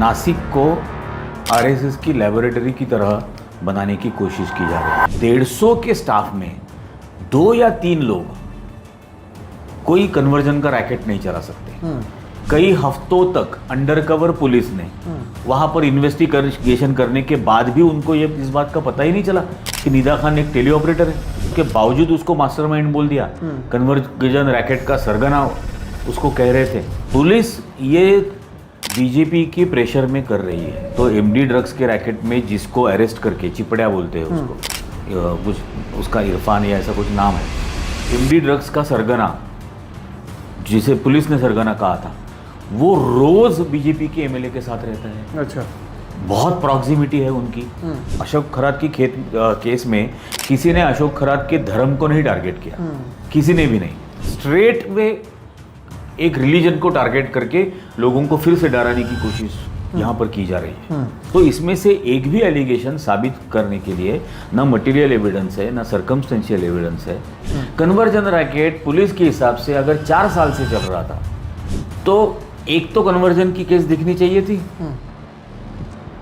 नासिक को आरएसएस की लेबोरेटरी की तरह बनाने की कोशिश की जा रही है। 150 के स्टाफ में 2 या 3 लोग कोई कन्वर्जन का रैकेट नहीं चला सकते। कई हफ्तों तक अंडरकवर पुलिस ने वहां पर इन्वेस्टिगेशन करने के बाद भी उनको ये इस बात का पता ही नहीं चला कि निदा खान एक टेली ऑपरेटर है। उसके बावजूद उसको मास्टरमाइंड बोल दिया, कन्वर्जन रैकेट का सरगना उसको कह रहे थे। पुलिस ये बीजेपी के प्रेशर में कर रही है। तो एमडी ड्रग्स के रैकेट में जिसको अरेस्ट करके चिपड़िया बोलते हैं उसको, कुछ उसका इरफान या ऐसा कुछ नाम है, एमडी ड्रग्स का सरगना जिसे पुलिस ने सरगना कहा था, वो रोज बीजेपी के एमएलए के साथ रहता है। अच्छा, बहुत प्रॉक्सिमिटी है उनकी। अशोक खरात की केस में किसी ने अशोक खरात के धर्म को नहीं टारगेट किया, किसी ने भी नहीं। स्ट्रेट वे एक रिलीजन को टारगेट करके लोगों को फिर से डराने की कोशिश यहाँ पर की जा रही है। तो इसमें से एक भी एलिगेशन साबित करने के लिए ना मटेरियल एविडेंस है, ना सर्कमस्टेंशियल एविडेंस है। कन्वर्जन रैकेट पुलिस के हिसाब से अगर 4 साल से चल रहा था तो एक तो कन्वर्जन की केस दिखनी चाहिए थी,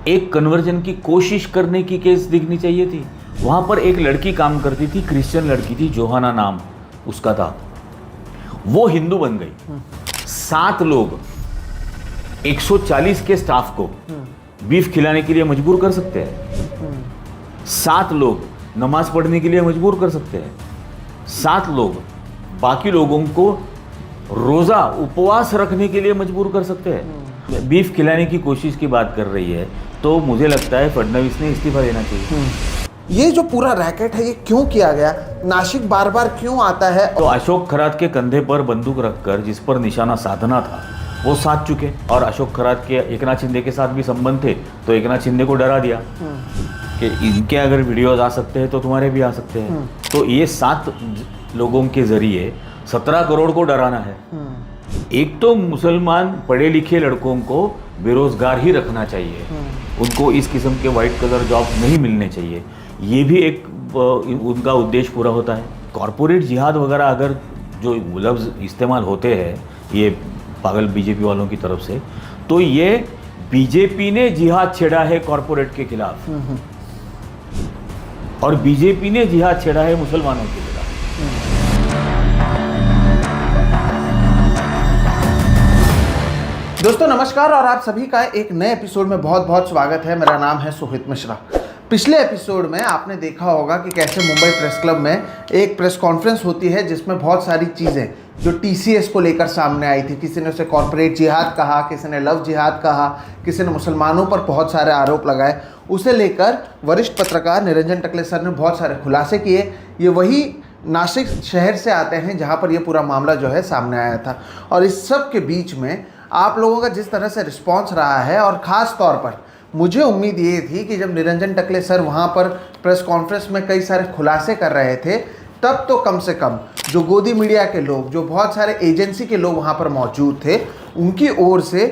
एक कन्वर्जन की कोशिश करने की केस दिखनी चाहिए थी। वहां पर एक लड़की काम करती थी, क्रिश्चियन लड़की थी, जोहाना नाम उसका था, वो हिंदू बन गई। 7 लोग 140 के स्टाफ को बीफ खिलाने के लिए मजबूर कर सकते हैं। 7 लोग नमाज पढ़ने के लिए मजबूर कर सकते हैं। 7 लोग बाकी लोगों को रोजा उपवास रखने के लिए मजबूर कर सकते हैं। बीफ खिलाने की कोशिश की बात कर रही है तो मुझे लगता है फडणवीस ने इस्तीफा देना चाहिए। ये जो पूरा रैकेट है ये क्यों किया गया, नासिक बार बार क्यों आता है? तो अशोक खरात के कंधे पर बंदूक रखकर जिस पर निशाना साधना था वो साध चुके, और अशोक खरात के एकनाथ शिंदे के साथ भी संबंध थे तो एकनाथ शिंदे को डरा दिया कि इनके अगर वीडियोज आ सकते हैं तो तुम्हारे भी आ सकते हैं। तो ये 7 लोगों के जरिए 17 करोड़ को डराना है। एक तो मुसलमान पढ़े लिखे लड़कों को बेरोजगार ही रखना चाहिए, उनको इस किस्म के वाइट कलर जॉब नहीं मिलने चाहिए, ये भी एक उनका उद्देश्य पूरा होता है। कॉरपोरेट जिहाद वगैरह अगर जो लफ्ज़ इस्तेमाल होते हैं ये पागल बीजेपी वालों की तरफ से, तो ये बीजेपी ने जिहाद छेड़ा है कॉरपोरेट के खिलाफ और बीजेपी ने जिहाद छेड़ा है मुसलमानों के खिलाफ। दोस्तों नमस्कार और आप सभी का एक नए एपिसोड में बहुत बहुत स्वागत है। मेरा नाम है सोहित मिश्रा। पिछले एपिसोड में आपने देखा होगा कि कैसे मुंबई प्रेस क्लब में एक प्रेस कॉन्फ्रेंस होती है जिसमें बहुत सारी चीज़ें जो टीसीएस को लेकर सामने आई थी। किसी ने उसे कॉरपोरेट जिहाद कहा, किसी ने लव जिहाद कहा, किसी ने मुसलमानों पर बहुत सारे आरोप लगाए। उसे लेकर वरिष्ठ पत्रकार निरंजन टकले सर ने बहुत सारे खुलासे किए। ये वही नासिक शहर से आते हैं जहाँ पर यह पूरा मामला जो है सामने आया था। और इस सब के बीच में आप लोगों का जिस तरह से रिस्पॉन्स रहा है, और ख़ास तौर पर मुझे उम्मीद ये थी कि जब निरंजन टकले सर वहाँ पर प्रेस कॉन्फ्रेंस में कई सारे खुलासे कर रहे थे तब तो कम से कम जो गोदी मीडिया के लोग, जो बहुत सारे एजेंसी के लोग वहाँ पर मौजूद थे, उनकी ओर से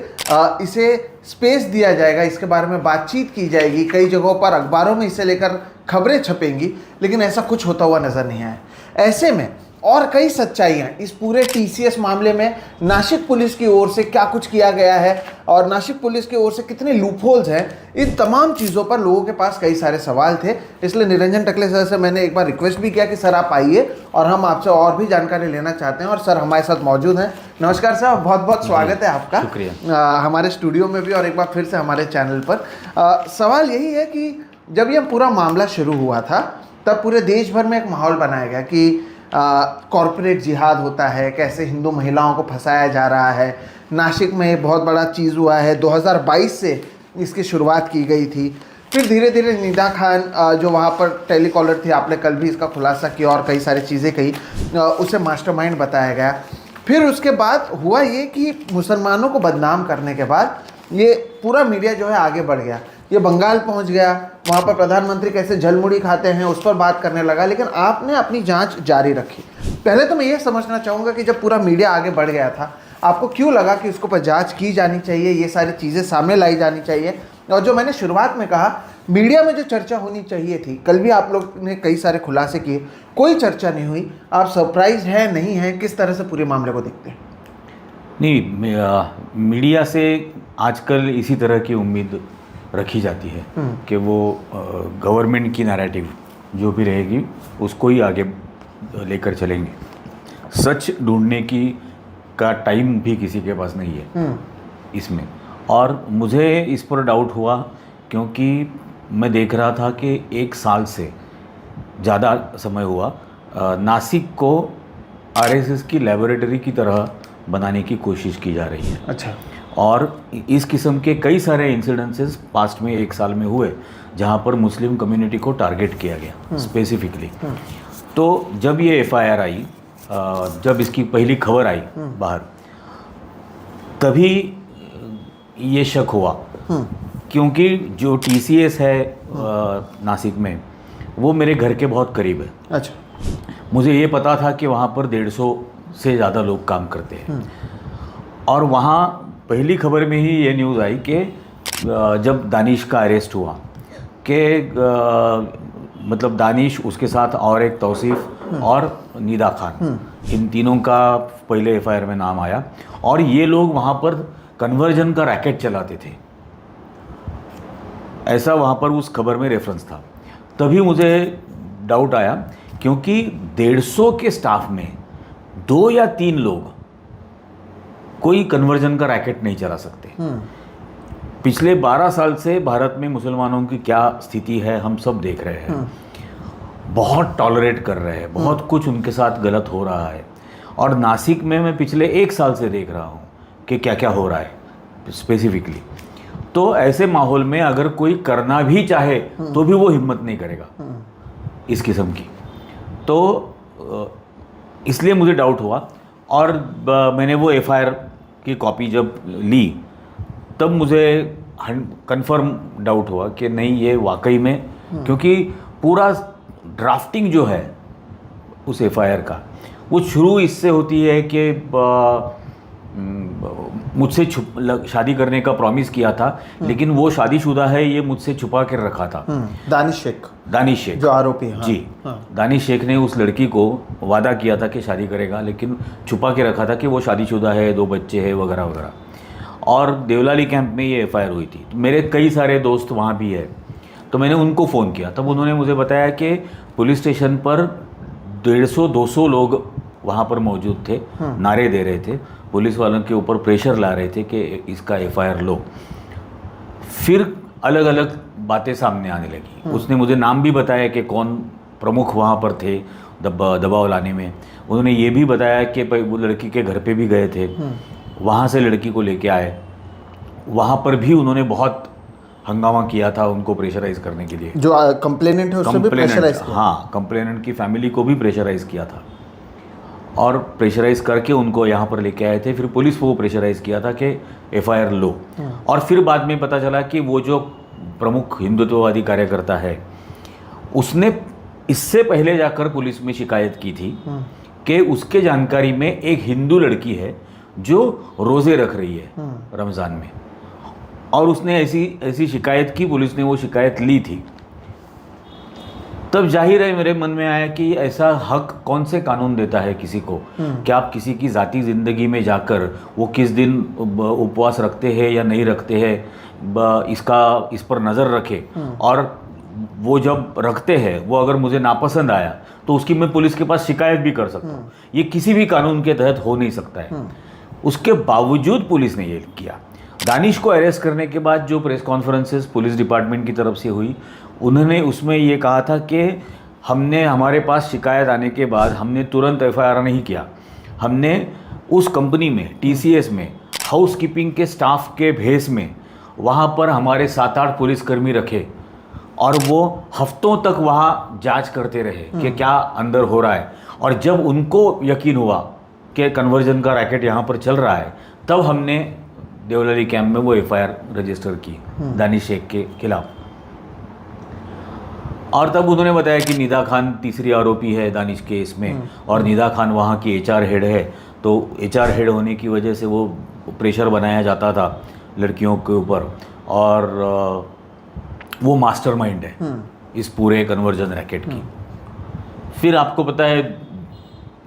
इसे स्पेस दिया जाएगा, इसके बारे में बातचीत की जाएगी, कई जगहों पर अखबारों में इसे लेकर खबरें छपेंगी। लेकिन ऐसा कुछ होता हुआ नज़र नहीं आया। ऐसे में और कई सच्चाइयाँ इस पूरे टीसीएस मामले में नासिक पुलिस की ओर से क्या कुछ किया गया है और नासिक पुलिस की ओर से कितने लूपहोल्स हैं, इन तमाम चीज़ों पर लोगों के पास कई सारे सवाल थे। इसलिए निरंजन टकले सर से मैंने एक बार रिक्वेस्ट भी किया कि सर आप आइए और हम आपसे और भी जानकारी लेना चाहते हैं, और सर हमारे साथ मौजूद हैं। नमस्कार सर, बहुत बहुत स्वागत है आपका। शुक्रिया। हमारे स्टूडियो में भी और एक बार फिर से हमारे चैनल पर। सवाल यही है कि जब यह पूरा मामला शुरू हुआ था तब पूरे देश भर में एक माहौल बनाया गया कि कॉरपोरेट जिहाद होता है, कैसे हिंदू महिलाओं को फंसाया जा रहा है। नासिक में एक बहुत बड़ा चीज़ हुआ है, 2022 से इसकी शुरुआत की गई थी। फिर धीरे धीरे निदा खान जो वहाँ पर टेलीकॉलर थी, आपने कल भी इसका खुलासा किया और कई सारी चीज़ें कही, उसे मास्टरमाइंड बताया गया। फिर उसके बाद हुआ ये कि मुसलमानों को बदनाम करने के बाद ये पूरा मीडिया जो है आगे बढ़ गया, ये बंगाल पहुंच गया, वहाँ पर प्रधानमंत्री कैसे जलमुड़ी खाते हैं उस पर बात करने लगा। लेकिन आपने अपनी जांच जारी रखी। पहले तो मैं ये समझना चाहूँगा कि जब पूरा मीडिया आगे बढ़ गया था, आपको क्यों लगा कि उसके ऊपर जांच की जानी चाहिए, ये सारी चीज़ें सामने लाई जानी चाहिए? और जो मैंने शुरुआत में कहा, मीडिया में जो चर्चा होनी चाहिए थी, कल भी आप लोग ने कई सारे खुलासे किए, कोई चर्चा नहीं हुई। आप सरप्राइज है नहीं है, किस तरह से पूरे मामले को देखते हैं? नहीं, मीडिया से आजकल इसी तरह की उम्मीद रखी जाती है कि वो गवर्नमेंट की नैरेटिव जो भी रहेगी उसको ही आगे लेकर चलेंगे। सच ढूंढने की का टाइम भी किसी के पास नहीं है इसमें। और मुझे इस पर डाउट हुआ क्योंकि मैं देख रहा था कि 1 साल से ज़्यादा समय हुआ नासिक को आरएसएस की लेबोरेटरी की तरह बनाने की कोशिश की जा रही है। अच्छा। और इस किस्म के कई सारे इंसिडेंसेस पास्ट में 1 साल में हुए जहां पर मुस्लिम कम्युनिटी को टारगेट किया गया स्पेसिफिकली। तो जब ये एफआईआर आई, जब इसकी पहली खबर आई बाहर, तभी ये शक हुआ क्योंकि जो टीसीएस है नासिक में वो मेरे घर के बहुत करीब है। अच्छा। मुझे ये पता था कि वहाँ पर 150 से ज़्यादा लोग काम करते हैं। और वहाँ पहली खबर में ही ये न्यूज़ आई कि जब दानिश का अरेस्ट हुआ कि मतलब दानिश, उसके साथ और एक तौसीफ और निदा खान, इन तीनों का पहले एफआईआर में नाम आया और ये लोग वहाँ पर कन्वर्जन का रैकेट चलाते थे, ऐसा वहाँ पर उस खबर में रेफरेंस था। तभी मुझे डाउट आया क्योंकि 150 के स्टाफ में 2 या 3 लोग कोई कन्वर्जन का रैकेट नहीं चला सकते। पिछले 12 साल से भारत में मुसलमानों की क्या स्थिति है हम सब देख रहे हैं। बहुत टॉलरेट कर रहे हैं, बहुत कुछ उनके साथ गलत हो रहा है। और नासिक में मैं पिछले 1 साल से देख रहा हूँ कि क्या क्या हो रहा है स्पेसिफिकली। तो ऐसे माहौल में अगर कोई करना भी चाहे तो भी वो हिम्मत नहीं करेगा इस किस्म की। तो इसलिए मुझे डाउट हुआ और मैंने वो एफआईआर की कॉपी जब ली तब मुझे कंफर्म डाउट हुआ कि नहीं, ये वाकई में, क्योंकि पूरा ड्राफ्टिंग जो है उस एफआईआर का वो शुरू इससे होती है कि मुझसे शादी करने का प्रॉमिस किया था, लेकिन वो शादीशुदा है, ये मुझसे छुपा कर रखा था। दानिश शेख जो आरोपी है। जी। दानिश शेख ने उस लड़की को वादा किया था कि शादी करेगा, लेकिन छुपा के रखा था कि वो शादीशुदा है, 2 बच्चे हैं वगैरह वगैरह। और देवलाली कैंप में ये एफआईआर हुई थी। तो मेरे कई सारे दोस्त वहाँ भी है, तो मैंने उनको फ़ोन किया। तब उन्होंने मुझे बताया कि पुलिस स्टेशन पर 150-200 लोग वहाँ पर मौजूद थे, नारे दे रहे थे, पुलिस वालों के ऊपर प्रेशर ला रहे थे कि इसका एफआईआर लो। फिर अलग अलग बातें सामने आने लगी। उसने मुझे नाम भी बताया कि कौन प्रमुख वहाँ पर थे दबाव लाने में। उन्होंने ये भी बताया कि वो लड़की के घर पे भी गए थे, वहाँ से लड़की को लेके आए, वहाँ पर भी उन्होंने बहुत हंगामा किया था उनको प्रेशराइज करने के लिए। जो कंप्लेनेंट है उससे भी प्रेशराइज किया। हाँ, कंप्लेनेंट की फैमिली को भी प्रेशराइज किया था और प्रेशराइज करके उनको यहाँ पर लेके आए थे। फिर पुलिस को प्रेशराइज किया था कि एफआईआर लो। और फिर बाद में पता चला कि वो जो प्रमुख हिंदुत्ववादी कार्यकर्ता है उसने इससे पहले जाकर पुलिस में शिकायत की थी कि उसके जानकारी में एक हिंदू लड़की है जो रोज़े रख रही है रमज़ान में, और उसने ऐसी शिकायत की, पुलिस ने वो शिकायत ली थी। तब जाहिर है मेरे मन में आया कि ऐसा हक कौन से कानून देता है किसी को कि आप किसी की ज़ाती ज़िंदगी में जाकर वो किस दिन उपवास रखते हैं या नहीं रखते हैं इस पर नज़र रखे, और वो जब रखते हैं वो अगर मुझे नापसंद आया तो उसकी मैं पुलिस के पास शिकायत भी कर सकता हूँ। ये किसी भी कानून के तहत हो नहीं सकता है। उसके बावजूद पुलिस ने ये किया। दानिश को अरेस्ट करने के बाद जो प्रेस कॉन्फ्रेंसेस पुलिस डिपार्टमेंट की तरफ से हुई, उन्होंने उसमें ये कहा था कि हमारे पास शिकायत आने के बाद हमने तुरंत एफआईआर नहीं किया। हमने उस कंपनी में, टीसीएस में, हाउसकीपिंग के स्टाफ के भेस में वहाँ पर हमारे 7-8 पुलिसकर्मी रखे और वो हफ्तों तक वहाँ जांच करते रहे कि क्या अंदर हो रहा है। और जब उनको यकीन हुआ कि कन्वर्जन का रैकेट यहाँ पर चल रहा है, तब हमने देवलाली कैंप में वो एफआईआर रजिस्टर की दानिश शेख के खिलाफ। और तब उन्होंने बताया कि निदा खान तीसरी आरोपी है दानिश केस में, और निदा खान वहाँ की एचआर हेड है, तो एचआर हेड होने की वजह से वो प्रेशर बनाया जाता था लड़कियों के ऊपर, और वो मास्टरमाइंड है इस पूरे कन्वर्जन रैकेट की। फिर आपको पता है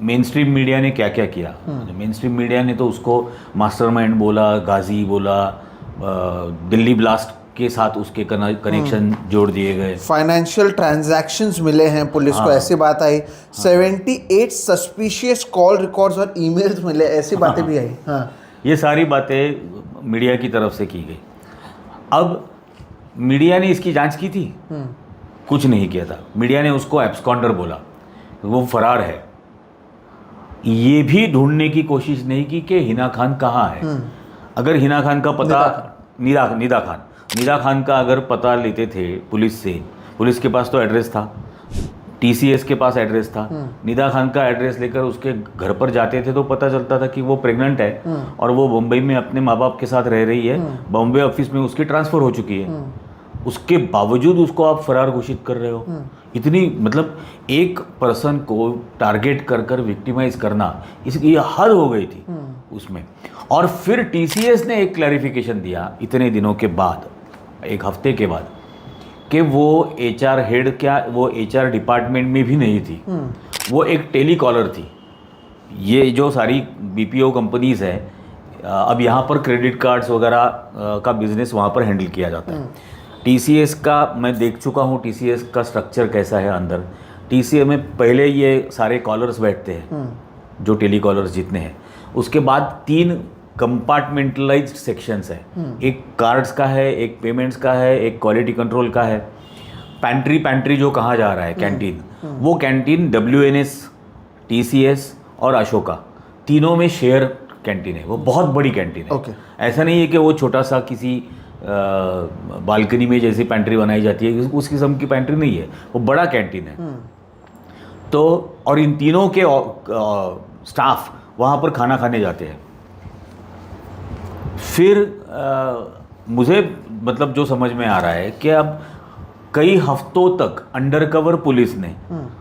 मेन स्ट्रीम मीडिया ने क्या क्या किया। मेन स्ट्रीम मीडिया ने तो उसको मास्टरमाइंड बोला, गाजी बोला, दिल्ली ब्लास्ट के साथ उसके कनेक्शन जोड़ दिए गए, फाइनेंशियल ट्रांजैक्शंस मिले हैं पुलिस को, ऐसी बात आई। 78 सस्पिशियस कॉल रिकॉर्ड्स और ईमेल्स मिले, ऐसी बातें भी आई। हाँ, ये सारी बातें मीडिया की तरफ से की गई। अब मीडिया ने इसकी जांच की थी? कुछ नहीं किया था। मीडिया ने उसको एब्सकॉन्डर बोला, वो फरार है। ये भी ढूंढने की कोशिश नहीं की कि हिना खान कहाँ है। अगर हिना खान का पता, निदा खान का अगर पता लेते थे पुलिस से, पुलिस के पास तो एड्रेस था, टीसीएस के पास एड्रेस था, निदा खान का एड्रेस लेकर उसके घर पर जाते थे तो पता चलता था कि वो प्रेग्नेंट है और वो मुंबई में अपने माँ बाप के साथ रह रही है। बॉम्बे ऑफिस में उसकी ट्रांसफ़र हो चुकी है। उसके बावजूद उसको आप फरार घोषित कर रहे हो। इतनी, मतलब एक पर्सन को टारगेट कर कर विक्टिमाइज करना, इसकी हद हो गई थी उसमें। और फिर टीसीएस ने एक क्लैरिफिकेशन दिया इतने दिनों के बाद, एक हफ्ते के बाद, कि वो एचआर हेड, क्या वो एचआर डिपार्टमेंट में भी नहीं थी, वो एक टेलीकॉलर थी। ये जो सारी बीपीओ कंपनीज है, अब यहाँ पर क्रेडिट कार्ड्स वगैरह का बिजनेस वहाँ पर हैंडल किया जाता है। टीसीएस का मैं देख चुका हूँ, टीसीएस का स्ट्रक्चर कैसा है अंदर। टीसीएस में पहले ये सारे कॉलर्स बैठते हैं, जो टेलीकॉलर्स जितने हैं, उसके बाद 3 कंपार्टमेंटलाइज्ड सेक्शंस हैं। एक कार्ड्स का है, एक पेमेंट्स का है, एक क्वालिटी कंट्रोल का है। पैंट्री जो कहा जा रहा है, कैंटीन, वो कैंटीन WNS, टीसीएस और अशोका तीनों में शेयर कैंटीन है। वो बहुत बड़ी कैंटीन है। ऐसा नहीं है कि वो छोटा सा किसी बालकनी में जैसी पैंट्री बनाई जाती है, उस किस्म की पैंट्री नहीं है, वो बड़ा कैंटीन है। तो और इन तीनों के स्टाफ वहाँ पर खाना खाने जाते हैं। फिर मुझे मतलब जो समझ में आ रहा है कि अब कई हफ्तों तक अंडरकवर पुलिस ने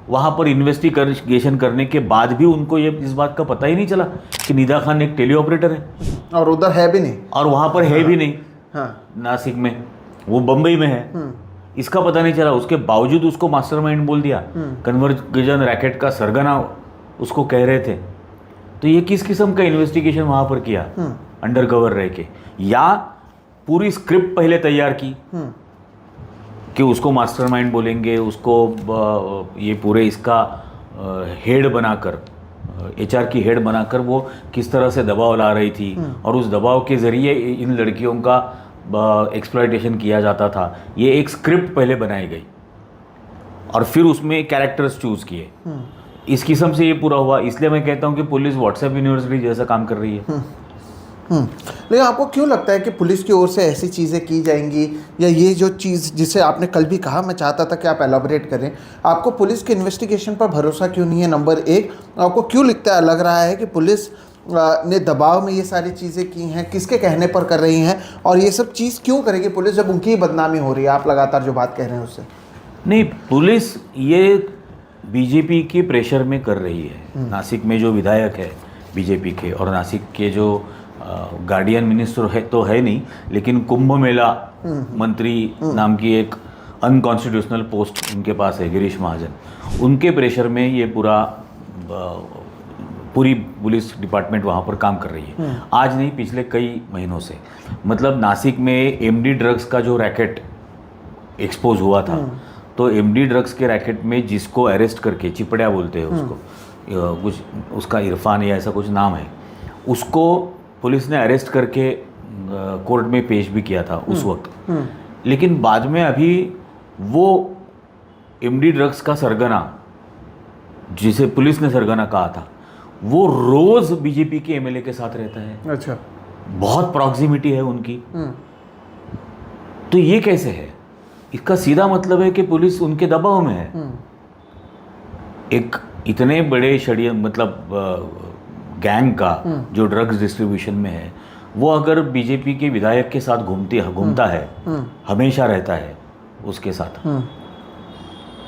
वहाँ पर इन्वेस्टिगेशन करने के बाद भी उनको ये इस बात का पता ही नहीं चला कि निदा खान एक टेली ऑपरेटर है, और उधर है भी नहीं, और वहाँ पर है भी नहीं। नासिक में, वो बम्बई में है, इसका पता नहीं चला। उसके बावजूद उसको मास्टरमाइंड बोल दिया, कन्वर्जन रैकेट का सरगना उसको कह रहे थे। तो ये किस किस्म का इन्वेस्टिगेशन वहाँ पर किया अंडरकवर रह के, या पूरी स्क्रिप्ट पहले तैयार की कि उसको मास्टरमाइंड बोलेंगे, उसको ये पूरे इसका हेड बनाकर, एचआर की हेड बनाकर वो किस तरह से दबाव ला रही थी, और उस दबाव के ज़रिए इन लड़कियों का एक्सप्लॉयटेशन किया जाता था। ये एक स्क्रिप्ट पहले बनाई गई और फिर उसमें कैरेक्टर्स चूज़ किए। इस किस्म से ये पूरा हुआ। इसलिए मैं कहता हूँ कि पुलिस व्हाट्सएप यूनिवर्सिटी जैसा काम कर रही है। लेकिन आपको क्यों लगता है कि पुलिस की ओर से ऐसी चीज़ें की जाएंगी, या ये जो चीज़ जिसे आपने कल भी कहा, मैं चाहता था कि आप एलाबोरेट करें, आपको पुलिस के इन्वेस्टिगेशन पर भरोसा क्यों नहीं है? नंबर 1, आपको क्यों लग रहा है कि पुलिस ने दबाव में ये सारी चीज़ें की हैं, किसके कहने पर कर रही हैं, और ये सब चीज़ क्यों करेगी पुलिस जब उनकी बदनामी हो रही है? आप लगातार जो बात कह रहे हैं उससे। नहीं, पुलिस ये बीजेपी के प्रेशर में कर रही है। नासिक में जो विधायक है बीजेपी के, और नासिक के जो गार्डियन मिनिस्टर है तो है नहीं, लेकिन कुंभ मेला मंत्री नाम की एक अनकॉन्स्टिट्यूशनल पोस्ट उनके पास है, गिरीश महाजन। उनके प्रेशर में ये पूरी पुलिस डिपार्टमेंट वहाँ पर काम कर रही है। आज नहीं, पिछले कई महीनों से। मतलब नासिक में एमडी ड्रग्स का जो रैकेट एक्सपोज हुआ था, तो एमडी ड्रग्स के रैकेट में जिसको अरेस्ट करके, चिपड़िया बोलते हैं उसको, कुछ उसका इरफान या ऐसा कुछ नाम है, उसको पुलिस ने अरेस्ट करके कोर्ट में पेश भी किया था उस वक्त। लेकिन बाद में अभी वो एमडी ड्रग्स का सरगना, जिसे पुलिस ने सरगना कहा था, वो रोज बीजेपी के एमएलए के साथ रहता है। अच्छा, बहुत प्रॉक्सिमिटी है उनकी। तो ये कैसे है? इसका सीधा मतलब है कि पुलिस उनके दबाव में है। एक इतने बड़े गैंग का जो ड्रग्स डिस्ट्रीब्यूशन में है, वो अगर बीजेपी के विधायक के साथ घूमता है, हमेशा रहता है उसके साथ,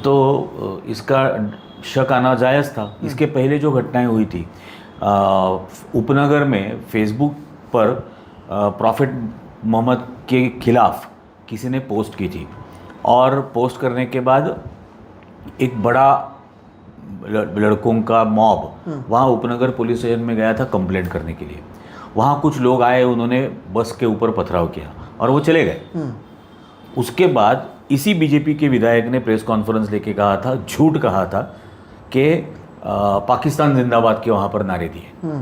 तो इसका शक आना जायज़ था। इसके पहले जो घटनाएं हुई थी, उपनगर में फेसबुक पर प्रॉफिट मोहम्मद के खिलाफ किसी ने पोस्ट की थी, और पोस्ट करने के बाद एक बड़ा लड़कों का मॉब वहाँ उपनगर पुलिस स्टेशन में गया था कंप्लेंट करने के लिए। वहाँ कुछ लोग आए, उन्होंने बस के ऊपर पथराव किया और वो चले गए। उसके बाद इसी बीजेपी के विधायक ने प्रेस कॉन्फ्रेंस लेके कहा था, झूठ कहा था कि पाकिस्तान जिंदाबाद के वहाँ पर नारे दिए।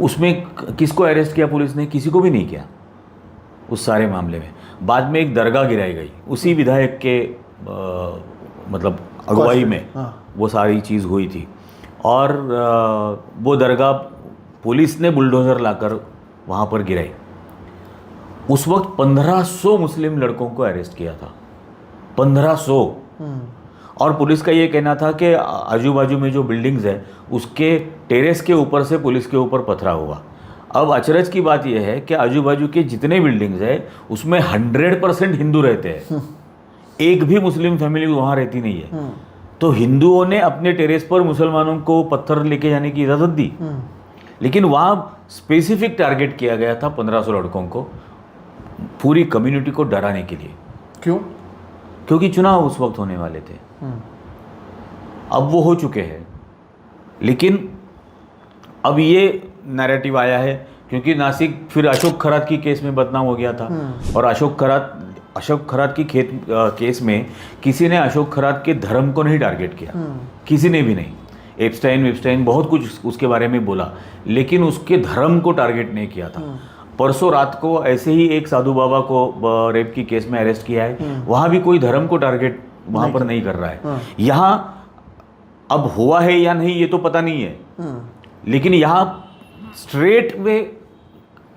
उसमें किसको अरेस्ट किया पुलिस ने? किसी को भी नहीं किया उस सारे मामले में। बाद में एक दरगाह गिराई गई उसी विधायक के मतलब अगुवाई में वो सारी चीज़ हुई थी, और वो दरगाह पुलिस ने बुलडोज़र लाकर वहाँ पर गिराई। उस वक्त 1500 मुस्लिम लड़कों को अरेस्ट किया था, 1500। और पुलिस का ये कहना था कि आजू बाजू में जो बिल्डिंग्स है उसके टेरेस के ऊपर से पुलिस के ऊपर पथरा हुआ। अब अचरज की बात यह है कि आजू बाजू के जितने बिल्डिंग्स है उसमें 100% हिंदू रहते हैं, एक भी मुस्लिम फैमिली वहाँ रहती नहीं है। तो हिंदुओं ने अपने टेरेस पर मुसलमानों को पत्थर लेके जाने की इजाज़त दी, लेकिन वहाँ स्पेसिफिक टारगेट किया गया था 1500 लड़कों को, पूरी कम्युनिटी को डराने के लिए। क्यों? क्योंकि चुनाव उस वक्त होने वाले थे। अब वो हो चुके हैं, लेकिन अब ये नैरेटिव आया है क्योंकि नासिक फिर अशोक खरात की केस में बदनाम हो गया था। और अशोक खरात की केस में किसी ने अशोक खरात के धर्म को नहीं टारगेट किया, किसी ने भी नहीं। एप्स्टाइन बहुत कुछ उसके बारे में बोला, लेकिन उसके धर्म को टारगेट नहीं किया था। परसों रात को ऐसे ही एक साधु बाबा को रेप की केस में अरेस्ट किया है, वहाँ भी कोई धर्म को टारगेट वहाँ पर नहीं कर रहा है। यहाँ अब हुआ है या नहीं ये तो पता नहीं है, लेकिन यहाँ स्ट्रेट वे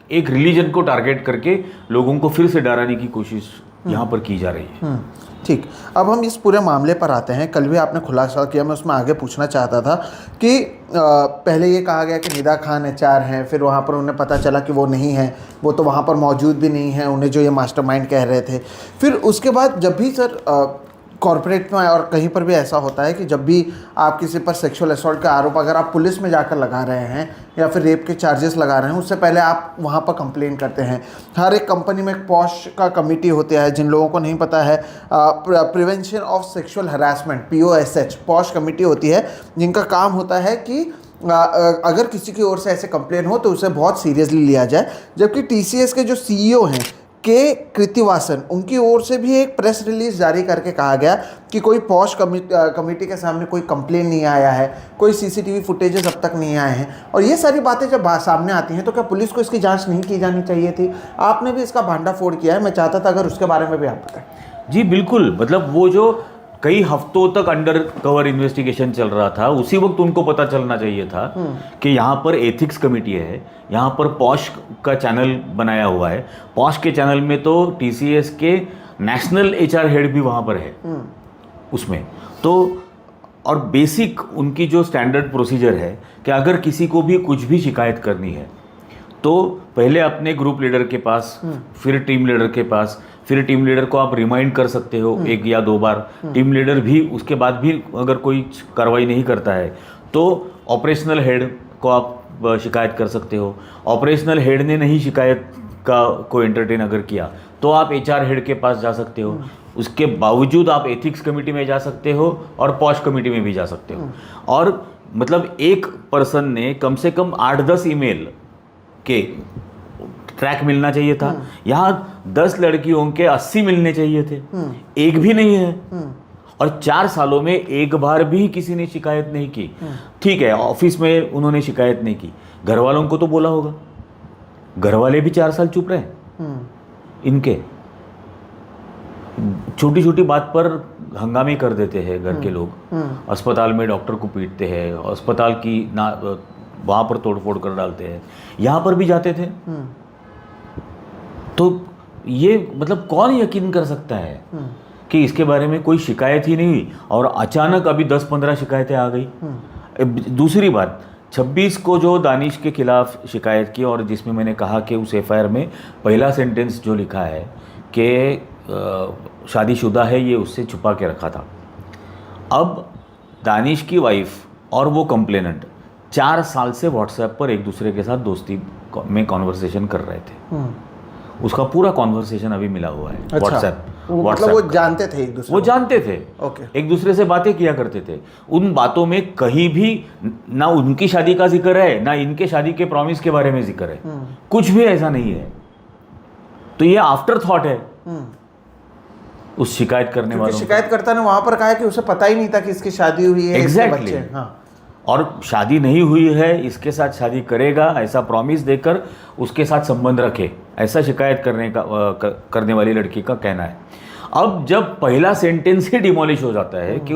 एक रिलीजन को टारगेट करके लोगों को फिर से डराने की कोशिश यहाँ पर की जा रही है। ठीक, अब हम इस पूरे मामले पर आते हैं। कल भी आपने खुलासा किया, मैं उसमें आगे पूछना चाहता था कि पहले ये कहा गया कि निदा खान एचआर हैं, फिर वहाँ पर उन्हें पता चला कि वो नहीं है, वो तो वहाँ पर मौजूद भी नहीं है, उन्हें जो ये मास्टरमाइंड कह रहे थे। फिर उसके बाद जब भी सर कॉर्पोरेट में और कहीं पर भी ऐसा होता है कि जब भी आप किसी पर सेक्सुअल असॉल्ट का आरोप अगर आप पुलिस में जाकर लगा रहे हैं या फिर रेप के चार्जेस लगा रहे हैं, उससे पहले आप वहाँ पर कंप्लेन करते हैं। हर एक कंपनी में एक पॉश का कमेटी होता है, जिन लोगों को नहीं पता है, prevention of sexual harassment POSH posh committee होती है, जिनका काम होता है कि अगर किसी की ओर से ऐसे कंप्लेन हो तो उसे बहुत सीरियसली लिया जाए। जबकि TCS के जो CEO हैं के कृतिवासन, उनकी ओर से भी एक प्रेस रिलीज जारी करके कहा गया कि कोई पॉश कमेटी के सामने कोई कंप्लेन नहीं आया है, कोई CCTV फुटेजेस अब तक नहीं आए हैं। और ये सारी बातें जब सामने आती हैं तो क्या पुलिस को इसकी जांच नहीं की जानी चाहिए थी? आपने भी इसका भांडाफोड़ किया है, मैं चाहता था अगर उसके बारे में भी आप बताएं। जी बिल्कुल, मतलब वो जो कई हफ्तों तक अंडर कवर इन्वेस्टिगेशन चल रहा था, उसी वक्त उनको पता चलना चाहिए था कि यहाँ पर एथिक्स कमेटी है, यहाँ पर पॉश का चैनल बनाया हुआ है। पॉश के चैनल में तो TCS के नेशनल HR हेड भी वहाँ पर है उसमें। तो और बेसिक उनकी जो स्टैंडर्ड प्रोसीजर है कि अगर किसी को भी कुछ भी शिकायत करनी है तो पहले अपने ग्रुप लीडर के पास, फिर टीम लीडर के पास, फिर टीम लीडर को आप रिमाइंड कर सकते हो 1 या 2 बार। टीम लीडर भी उसके बाद भी अगर कोई कार्रवाई नहीं करता है तो ऑपरेशनल हेड को आप शिकायत कर सकते हो। ऑपरेशनल हेड ने नहीं शिकायत को एंटरटेन अगर किया तो आप HR हेड के पास जा सकते हो। उसके बावजूद आप एथिक्स कमेटी में जा सकते हो और पॉश कमेटी में भी जा सकते हो। और मतलब एक पर्सन ने कम से कम 8-10 ईमेल के ट्रैक मिलना चाहिए था। यहाँ 10 लड़कियों के 80 मिलने चाहिए थे, एक भी नहीं है। और 4 सालों में एक बार भी किसी ने शिकायत नहीं की। ठीक है, ऑफिस में उन्होंने शिकायत नहीं की, घर वालों को तो बोला होगा, घर वाले भी 4 साल चुप रहे। इनके छोटी छोटी बात पर हंगामे कर देते हैं घर के लोग। अस्पताल में डॉक्टर को पीटते हैं, अस्पताल की वहाँ पर तोड़फोड़ कर डालते हैं, यहाँ पर भी जाते थे। तो ये मतलब कौन यकीन कर सकता है कि इसके बारे में कोई शिकायत ही नहीं हुई और अचानक अभी 10-15 शिकायतें आ गई। दूसरी बात, 26 को जो दानिश के खिलाफ शिकायत की और जिसमें मैंने कहा कि उस FIR में पहला सेंटेंस जो लिखा है कि शादीशुदा है, ये उससे छुपा के रखा था। अब दानिश की वाइफ और वो कंप्लेनेंट 4 साल से व्हाट्सएप पर एक दूसरे के साथ दोस्ती में कॉन्वर्सेशन कर रहे थे। उसका पूरा कॉन्वर्सेशन अभी मिला हुआ है व्हाट्सएप। मतलब वो जानते थे एक दूसरे वो को? जानते थे, ओके। एक दूसरे से बातें किया करते थे। उन बातों में कहीं भी ना उनकी शादी का जिक्र है ना इनके शादी के प्रॉमिस के बारे में जिक्र है, कुछ भी ऐसा नहीं है। तो ये आफ्टर थॉट है उस शिकायत करने क्योंकि वालों शिकायतकर्ता ने वहां पर कहा है कि उसे पता ही नहीं था कि इसकी शादी हुई है, इसके Exactly. बच्चे हैं। हाँ। और शादी नहीं हुई है, इसके साथ शादी करेगा ऐसा प्रॉमिस देकर उसके साथ संबंध रखे, ऐसा शिकायत करने वाली लड़की का कहना है। अब जब पहला सेंटेंस ही डिमोलिश हो जाता है कि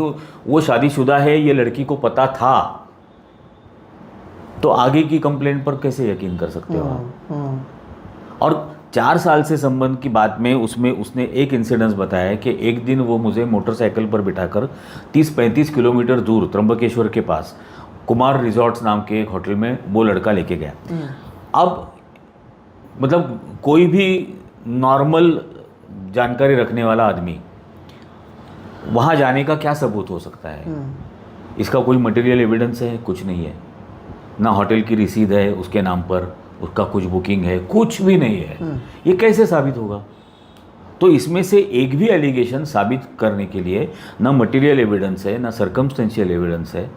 वो शादीशुदा है, ये लड़की को पता था, तो आगे की कंप्लेंट पर कैसे यकीन कर सकते हो आप? और 4 साल से संबंध की बात में उसमें उसने एक इंसिडेंस बताया कि एक दिन वो मुझे मोटरसाइकिल पर बिठाकर 30-35 किलोमीटर दूर त्र्यंबकेश्वर के पास कुमार रिजॉर्ट्स नाम के एक होटल में वो लड़का लेके गया। अब मतलब कोई भी नॉर्मल जानकारी रखने वाला आदमी वहाँ जाने का क्या सबूत हो सकता है? इसका कोई मटेरियल एविडेंस है? कुछ नहीं है। ना होटल की रसीद है उसके नाम पर, उसका कुछ बुकिंग है, कुछ भी नहीं है। ये कैसे साबित होगा? तो इसमें से एक भी एलिगेशन साबित करने के लिए ना मटेरियल एविडेंस है ना सर्कमस्टेंशियल एविडेंस है।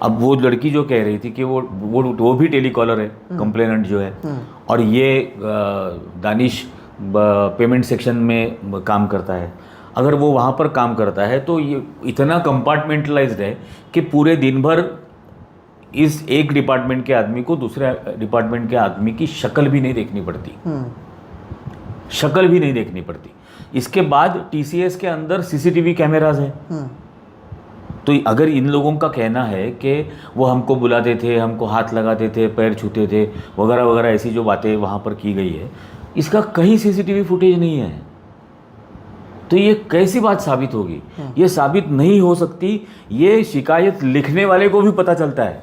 अब वो लड़की जो कह रही थी कि वो भी टेलीकॉलर है, कंप्लेनेंट जो है, और ये दानिश पेमेंट सेक्शन में काम करता है। अगर वो वहाँ पर काम करता है तो ये इतना कंपार्टमेंटलाइज्ड है कि पूरे दिन भर इस एक डिपार्टमेंट के आदमी को दूसरे डिपार्टमेंट के आदमी की शक्ल भी नहीं देखनी पड़ती, शक्ल भी नहीं देखनी पड़ती। इसके बाद टीसीएस के अंदर सीसीटीवी कैमराज हैं। तो अगर इन लोगों का कहना है कि वो हमको बुलाते थे, हमको हाथ लगाते थे, पैर छूते थे, वगैरह वगैरह, ऐसी जो बातें वहाँ पर की गई है, इसका कहीं सीसीटीवी फुटेज नहीं है। तो ये कैसी बात साबित होगी? ये साबित नहीं हो सकती। ये शिकायत लिखने वाले को भी पता चलता है।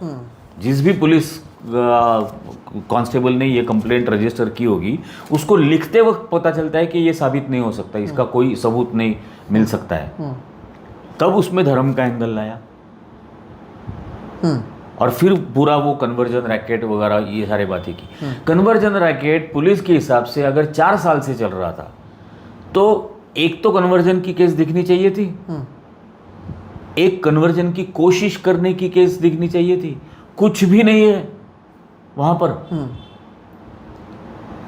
जिस भी पुलिस कांस्टेबल ने ये कंप्लेंट रजिस्टर की होगी, उसको लिखते वक्त पता चलता है कि ये साबित नहीं हो सकता, इसका कोई सबूत नहीं मिल सकता है। तब उसमें धर्म का एंगल लाया और फिर पूरा वो कन्वर्जन रैकेट वगैरह ये सारी बातें की। कन्वर्जन रैकेट पुलिस के हिसाब से अगर 4 साल से चल रहा था तो एक तो कन्वर्जन की केस दिखनी चाहिए थी, एक कन्वर्जन की कोशिश करने की केस दिखनी चाहिए थी। कुछ भी नहीं है वहां पर,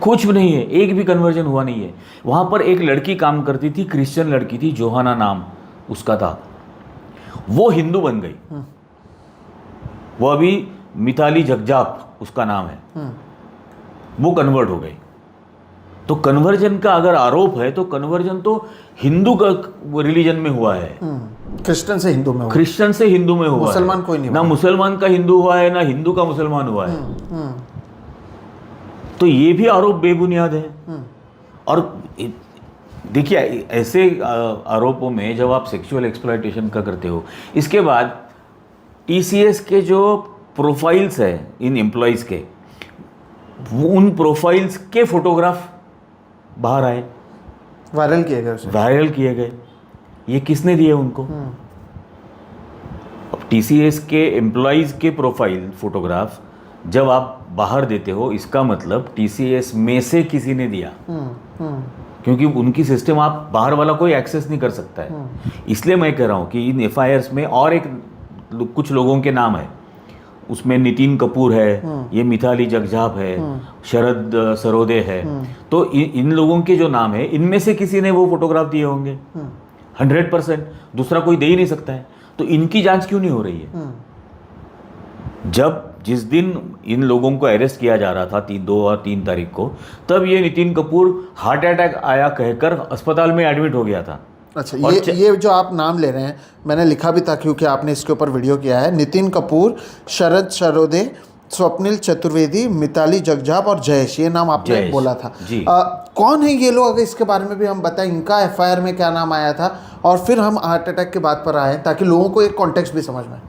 कुछ भी नहीं है, एक भी कन्वर्जन हुआ नहीं है। वहां पर एक लड़की काम करती थी, क्रिश्चियन लड़की थी, जोहाना नाम उसका था, वो हिंदू बन गई। वो अभी मिताली जगजाप उसका नाम है, वो कन्वर्ट हो गई। तो कन्वर्जन का अगर आरोप है तो कन्वर्जन तो हिंदू का रिलीजन में हुआ है, क्रिश्चियन से हिंदू में हुआ, क्रिश्चियन से हिंदू में हुआ, मुसलमान कोई नहीं, ना मुसलमान का हिंदू हुआ है ना हिंदू का मुसलमान हुआ है। तो ये भी आरोप बेबुनियाद है। और देखिए ऐसे आरोपों में जब आप सेक्सुअल एक्सप्लॉयटेशन का करते हो, इसके बाद टीसीएस के जो प्रोफाइल्स है इन एम्प्लॉयज़ के, उन प्रोफाइल्स के फोटोग्राफ बाहर आए, वायरल किए गए, वायरल किए गए। ये किसने दिए उनको? अब टीसीएस के एम्प्लॉयज़ के प्रोफाइल फोटोग्राफ जब आप बाहर देते हो, इसका मतलब टीसीएस में से किसी ने दिया, क्योंकि उनकी सिस्टम आप बाहर वाला कोई एक्सेस नहीं कर सकता है। इसलिए मैं कह रहा हूँ कि इन एफआईआर्स में और एक कुछ लोगों के नाम है, उसमें नितिन कपूर है, ये मिताली जगजाप है, शरद सरोदे है। तो इन लोगों के जो नाम है, इनमें से किसी ने वो फोटोग्राफ दिए होंगे 100%, दूसरा कोई दे ही नहीं सकता है। तो इनकी जांच क्यों नहीं हो रही है? जिस दिन इन लोगों को अरेस्ट किया जा रहा था 2 और 3 तारीख को, तब ये नितिन कपूर हार्ट अटैक आया कहकर अस्पताल में एडमिट हो गया था। अच्छा, ये जो आप नाम ले रहे हैं, मैंने लिखा भी था क्योंकि आपने इसके ऊपर वीडियो किया है। नितिन कपूर, शरद सरोदे, स्वप्निल चतुर्वेदी, मिताली जगजाप और जयेश, ये नाम आपने बोला था जी। कौन है ये लोग? अगर इसके बारे में भी हम बताएं, इनका एफआईआर में क्या नाम आया था, और फिर हम हार्ट अटैक के बात पर आए ताकि लोगों को एक कॉन्टेक्स्ट भी समझ में आए।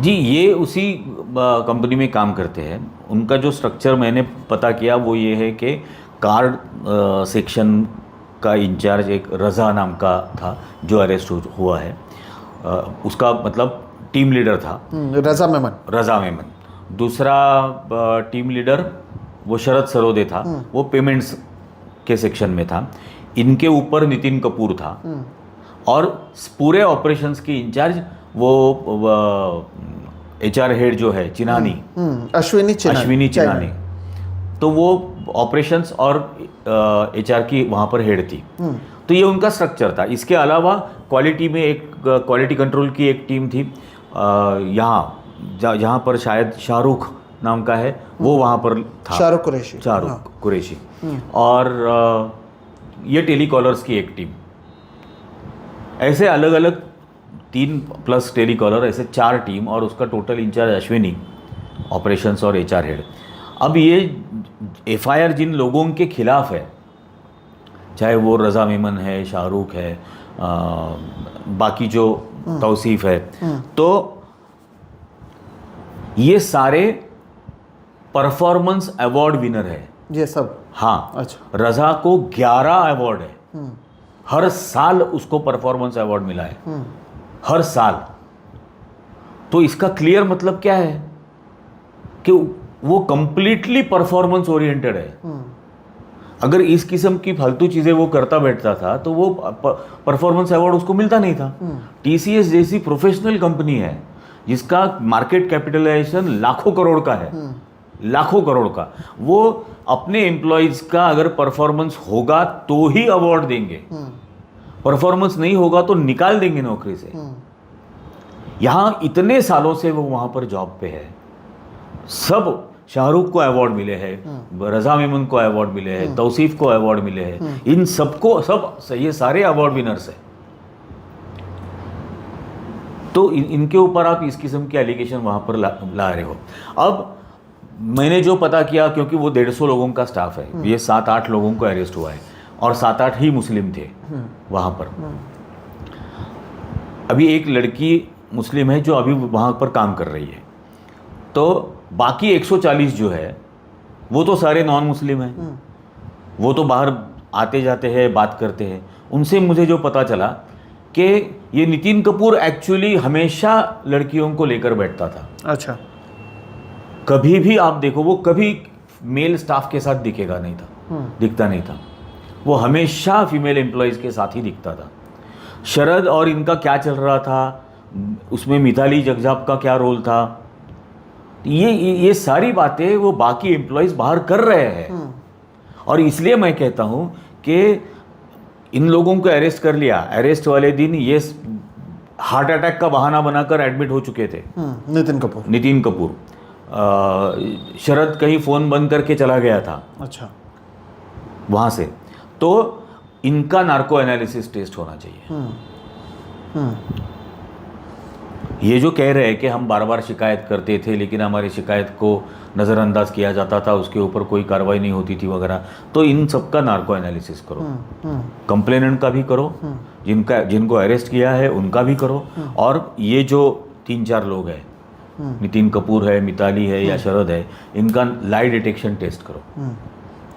जी, ये उसी कंपनी में काम करते हैं। उनका जो स्ट्रक्चर मैंने पता किया वो ये है कि कार्ड सेक्शन का इंचार्ज एक रज़ा नाम का था जो अरेस्ट हुआ है। उसका मतलब टीम लीडर था रज़ा मेमन। दूसरा टीम लीडर वो शरद सरोदे था, वो पेमेंट्स के सेक्शन में था। इनके ऊपर नितिन कपूर था और पूरे ऑपरेशंस की इंचार्ज वो HR हेड जो है चिनानी, अश्विनी चिनानी, तो वो ऑपरेशंस और HR की वहाँ पर हेड थी। तो ये उनका स्ट्रक्चर था। इसके अलावा क्वालिटी में एक क्वालिटी कंट्रोल की एक टीम थी यहाँ जहाँ पर शायद शाहरुख नाम का है वो वहाँ पर था, शाहरुख कुरैशी। और ये टेलीकॉलर्स की एक टीम, ऐसे अलग अलग 3+ टेलीकॉलर, ऐसे 4 टीम और उसका टोटल इंचार्ज अश्विनी, ऑपरेशंस और HR हेड। अब ये FIR जिन लोगों के खिलाफ है, चाहे वो रज़ा मेमन है, शाहरुख है, बाकी जो तौसीफ है, तो ये सारे परफॉर्मेंस अवार्ड विनर है ये सब। हाँ, अच्छा। रज़ा को 11 अवार्ड है, हर साल उसको परफॉर्मेंस अवार्ड मिला है, हर साल। तो इसका क्लियर मतलब क्या है कि वो कंप्लीटली परफॉर्मेंस ओरिएंटेड है। अगर इस किस्म की फालतू चीजें वो करता बैठता था तो वो परफॉर्मेंस अवार्ड उसको मिलता नहीं था। TCS जैसी प्रोफेशनल कंपनी है जिसका मार्केट कैपिटलाइजेशन लाखों करोड़ का है, लाखों करोड़ का, वो अपने एम्प्लॉयज का अगर परफॉर्मेंस होगा तो ही अवार्ड देंगे, परफॉर्मेंस नहीं होगा तो निकाल देंगे नौकरी से। यहां इतने सालों से वो वहां पर जॉब पे है, सब शाहरुख को अवार्ड मिले हैं, रज़ा मेमन को अवार्ड मिले हैं, तौसीफ को अवार्ड मिले हैं, इन सबको सब ये सारे अवार्ड विनर्स हैं। तो इनके ऊपर आप इस किस्म के एलिगेशन वहां पर ला रहे हो। अब मैंने जो पता किया, क्योंकि वो 150 लोगों का स्टाफ है, ये 7-8 लोगों को अरेस्ट हुआ है और 7-8 ही मुस्लिम थे वहां पर। अभी एक लड़की मुस्लिम है जो अभी वहां पर काम कर रही है, तो बाकी 140 जो है वो तो सारे नॉन मुस्लिम हैं, वो तो बाहर आते जाते हैं, बात करते हैं। उनसे मुझे जो पता चला कि ये नितिन कपूर एक्चुअली हमेशा लड़कियों को लेकर बैठता था। अच्छा। कभी भी आप देखो वो कभी मेल स्टाफ के साथ दिखेगा नहीं था, दिखता नहीं था, वो हमेशा फीमेल एम्प्लॉयज के साथ ही दिखता था। शरद और इनका क्या चल रहा था, उसमें मिताली जगजाप का क्या रोल था, ये सारी बातें वो बाकी एम्प्लॉयज बाहर कर रहे हैं। और इसलिए मैं कहता हूं कि इन लोगों को अरेस्ट कर लिया, अरेस्ट वाले दिन ये हार्ट अटैक का बहाना बनाकर एडमिट हो चुके थे नितिन कपूर। शरद कहीं फ़ोन बंद करके चला गया था, अच्छा, वहाँ से। तो इनका नार्को एनालिसिस टेस्ट होना चाहिए। ये जो कह रहे हैं कि हम बार बार शिकायत करते थे लेकिन हमारी शिकायत को नज़रअंदाज किया जाता था, उसके ऊपर कोई कार्रवाई नहीं होती थी वगैरह, तो इन सबका नार्को एनालिसिस करो, कंप्लेनेंट का भी करो, जिनको अरेस्ट किया है उनका भी करो, और ये जो 3-4 लोग हैं, नितिन कपूर है, मिताली है या शरद है, इनका लाई डिटेक्शन टेस्ट करो।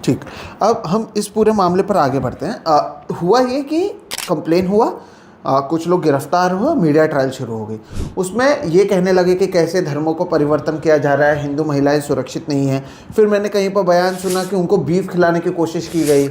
ठीक, अब हम इस पूरे मामले पर आगे बढ़ते हैं। हुआ ये कि कंप्लेन हुआ, कुछ लोग गिरफ्तार हुए, मीडिया ट्रायल शुरू हो गई। उसमें ये कहने लगे कि कैसे धर्मों को परिवर्तन किया जा रहा है, हिंदू महिलाएं सुरक्षित नहीं हैं। फिर मैंने कहीं पर बयान सुना कि उनको बीफ खिलाने की कोशिश की गई,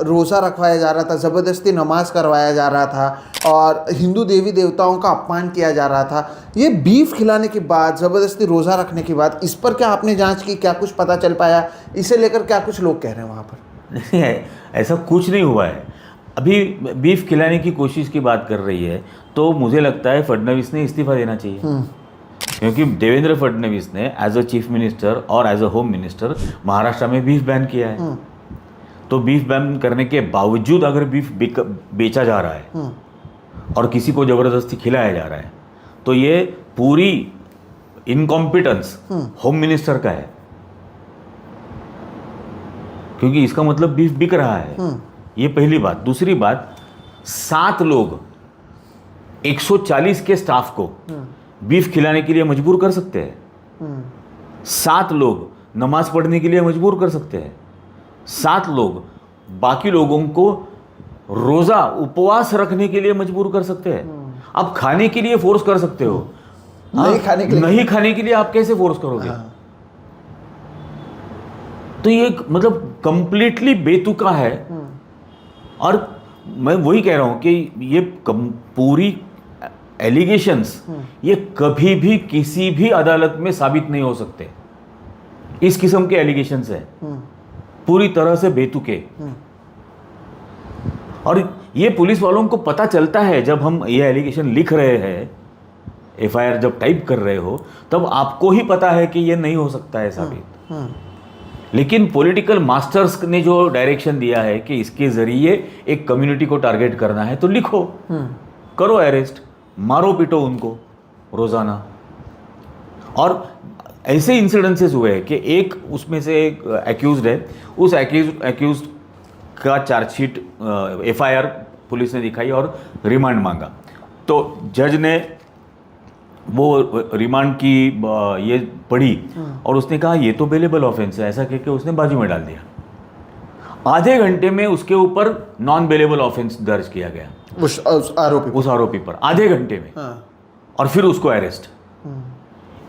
रोज़ा रखवाया जा रहा था, ज़बरदस्ती नमाज करवाया जा रहा था और हिंदू देवी देवताओं का अपमान किया जा रहा था। ये बीफ खिलाने के बाद, ज़बरदस्ती रोज़ा रखने के बाद, इस पर क्या आपने जाँच की, क्या कुछ पता चल पाया? इसे लेकर क्या कुछ लोग कह रहे हैं वहाँ पर? नहीं, ऐसा कुछ नहीं हुआ है। अभी बीफ खिलाने की कोशिश की बात कर रही है तो मुझे लगता है फडणवीस ने इस्तीफा देना चाहिए, क्योंकि देवेंद्र फडणवीस ने एज अ चीफ मिनिस्टर और as a home minister Maharashtra में बीफ बैन किया है। तो बीफ बैन करने के बावजूद अगर बीफ बेचा जा रहा है और किसी को ज़बरदस्ती खिलाया जा रहा है तो ये पूरी इनकॉम्पिटेंस होम मिनिस्टर का है, क्योंकि इसका मतलब बीफ बिक रहा है। ये पहली बात। दूसरी बात, 7 लोग 140 के स्टाफ को बीफ खिलाने के लिए मजबूर कर सकते हैं, 7 लोग नमाज पढ़ने के लिए मजबूर कर सकते हैं, 7 लोग बाकी लोगों को रोज़ा उपवास रखने के लिए मजबूर कर सकते हैं। आप खाने के लिए फोर्स कर सकते हो, नहीं खाने के लिए आप कैसे फोर्स करोगे? तो ये मतलब कंप्लीटली बेतुका है और मैं वही कह रहा हूँ कि ये पूरी एलिगेशंस ये कभी भी किसी भी अदालत में साबित नहीं हो सकते। इस किस्म के एलिगेशंस है पूरी तरह से बेतुके। और ये पुलिस वालों को पता चलता है जब हम ये एलिगेशन लिख रहे हैं, एफआईआर जब टाइप कर रहे हो, तब आपको ही पता है कि ये नहीं हो सकता है साबित। लेकिन पॉलिटिकल मास्टर्स ने जो डायरेक्शन दिया है कि इसके जरिए एक कम्युनिटी को टारगेट करना है, तो लिखो, करो अरेस्ट, मारो पीटो उनको रोजाना। और ऐसे इंसिडेंसेस हुए हैं कि एक उसमें से एक एक्यूज्ड है, उस एक्यूज्ड का चार्जशीट एफआईआर पुलिस ने दिखाई और रिमांड मांगा, तो जज ने वो रिमांड की ये पढ़ी और उसने कहा ये तो बेलेबल ऑफेंस है, ऐसा कह के उसने बाजू में डाल दिया। आधे घंटे में उसके ऊपर नॉन बेलेबल ऑफेंस दर्ज किया गया उस आरोपी पर, आधे घंटे में। और फिर उसको अरेस्ट,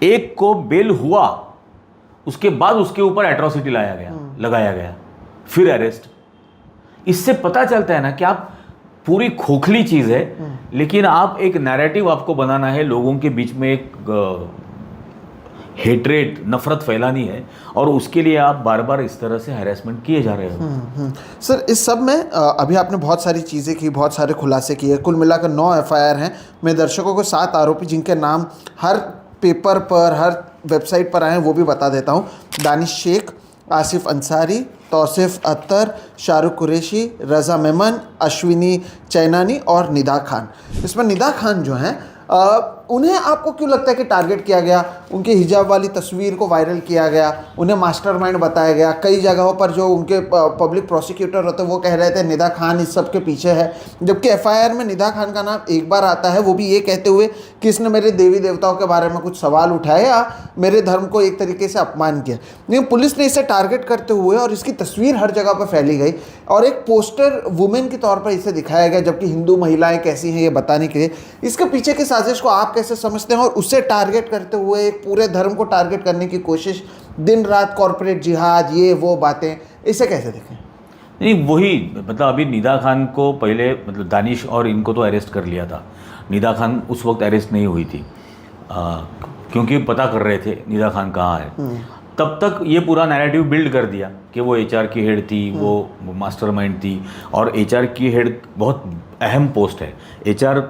एक को बेल हुआ, उसके बाद उसके ऊपर एट्रोसिटी लगाया गया, फिर अरेस्ट। इससे पता चलता है ना कि आप पूरी खोखली चीज है, लेकिन आप एक नैरेटिव आपको बनाना है, लोगों के बीच में एक हेट्रेड, नफरत फैलानी है, और उसके लिए आप बार बार इस तरह से हैरेसमेंट किए जा रहे हो। सर, इस सब में अभी आपने बहुत सारी चीज़ें की, बहुत सारे खुलासे किए, कुल मिलाकर 9 एफआईआर हैं। मैं दर्शकों को 7 आरोपी जिनके नाम हर पेपर पर, हर वेबसाइट पर आए हैं वो भी बता देता हूँ। दानिश शेख, आसिफ अंसारी, तौसीफ अख्तर, शाहरुख कुरैशी, रज़ा मेमन, अश्विनी चैनानी और निदा खान। इसमें निदा खान जो हैं, उन्हें आपको क्यों लगता है कि टारगेट किया गया? उनके हिजाब वाली तस्वीर को वायरल किया गया, उन्हें मास्टरमाइंड बताया गया। कई जगहों पर जो उनके पब्लिक प्रोसिक्यूटर होते हैं वो कह रहे थे निदा खान इस सब के पीछे है, जबकि एफआईआर में निदा खान का नाम एक बार आता है, वो भी ये कहते हुए कि इसने मेरे देवी देवताओं के बारे में कुछ सवाल उठाए या मेरे धर्म को एक तरीके से अपमान किया। लेकिन पुलिस ने इसे टारगेट करते हुए और इसकी तस्वीर हर जगह पर फैली गई और एक पोस्टर वुमेन के तौर पर इसे दिखाया गया, जबकि हिंदू महिलाएं कैसी हैं ये बताने के लिए। इसके पीछे की साजिश को आप कैसे समझते हैं? और उससे टारगेट करते हुए एक पूरे धर्म को टारगेट करने की कोशिश, दिन रात कॉर्पोरेट जिहाद, ये वो बातें, इसे कैसे देखें? नहीं, वही मतलब अभी निदा खान को पहले मतलब दानिश और इनको तो अरेस्ट कर लिया था। निदा खान उस वक्त अरेस्ट नहीं हुई थी क्योंकि पता कर रहे थे निदा खान कहाँ है। तब तक ये पूरा नैरेटिव बिल्ड कर दिया कि वो एचआर की हेड थी, वो मास्टरमाइंड थी। और एचआर की हेड बहुत अहम पोस्ट है। एचआर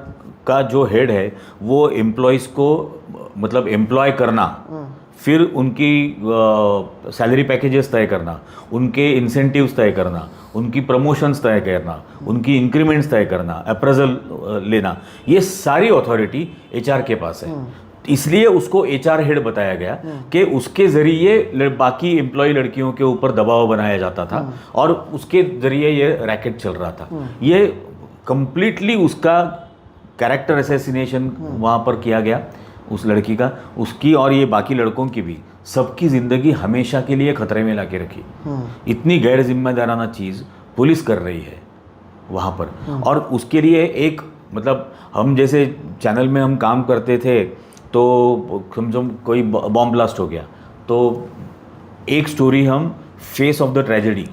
का जो हेड है वो एम्प्लॉयज़ को मतलब एम्प्लॉय करना, फिर उनकी सैलरी पैकेजेस तय करना, उनके इंसेंटिव्स तय करना, उनकी प्रमोशंस तय करना, उनकी इंक्रीमेंट्स तय करना, अप्रेजल लेना, ये सारी अथॉरिटी एचआर के पास है। इसलिए उसको एचआर हेड बताया गया कि उसके ज़रिए बाकी एम्प्लॉय लड़कियों के ऊपर दबाव बनाया जाता था और उसके ज़रिए ये रैकेट चल रहा था। ये कंप्लीटली उसका कैरेक्टर असैसिनेशन वहाँ पर किया गया उस लड़की का, उसकी और ये बाकी लड़कों की भी, सबकी ज़िंदगी हमेशा के लिए खतरे में ला के रखी। इतनी गैर जिम्मेदाराना चीज़ पुलिस कर रही है वहाँ पर। और उसके लिए एक मतलब हम जैसे चैनल में हम काम करते थे तो समझो कोई बॉम्ब ब्लास्ट हो गया तो एक स्टोरी हम फेस ऑफ द ट्रेजेडी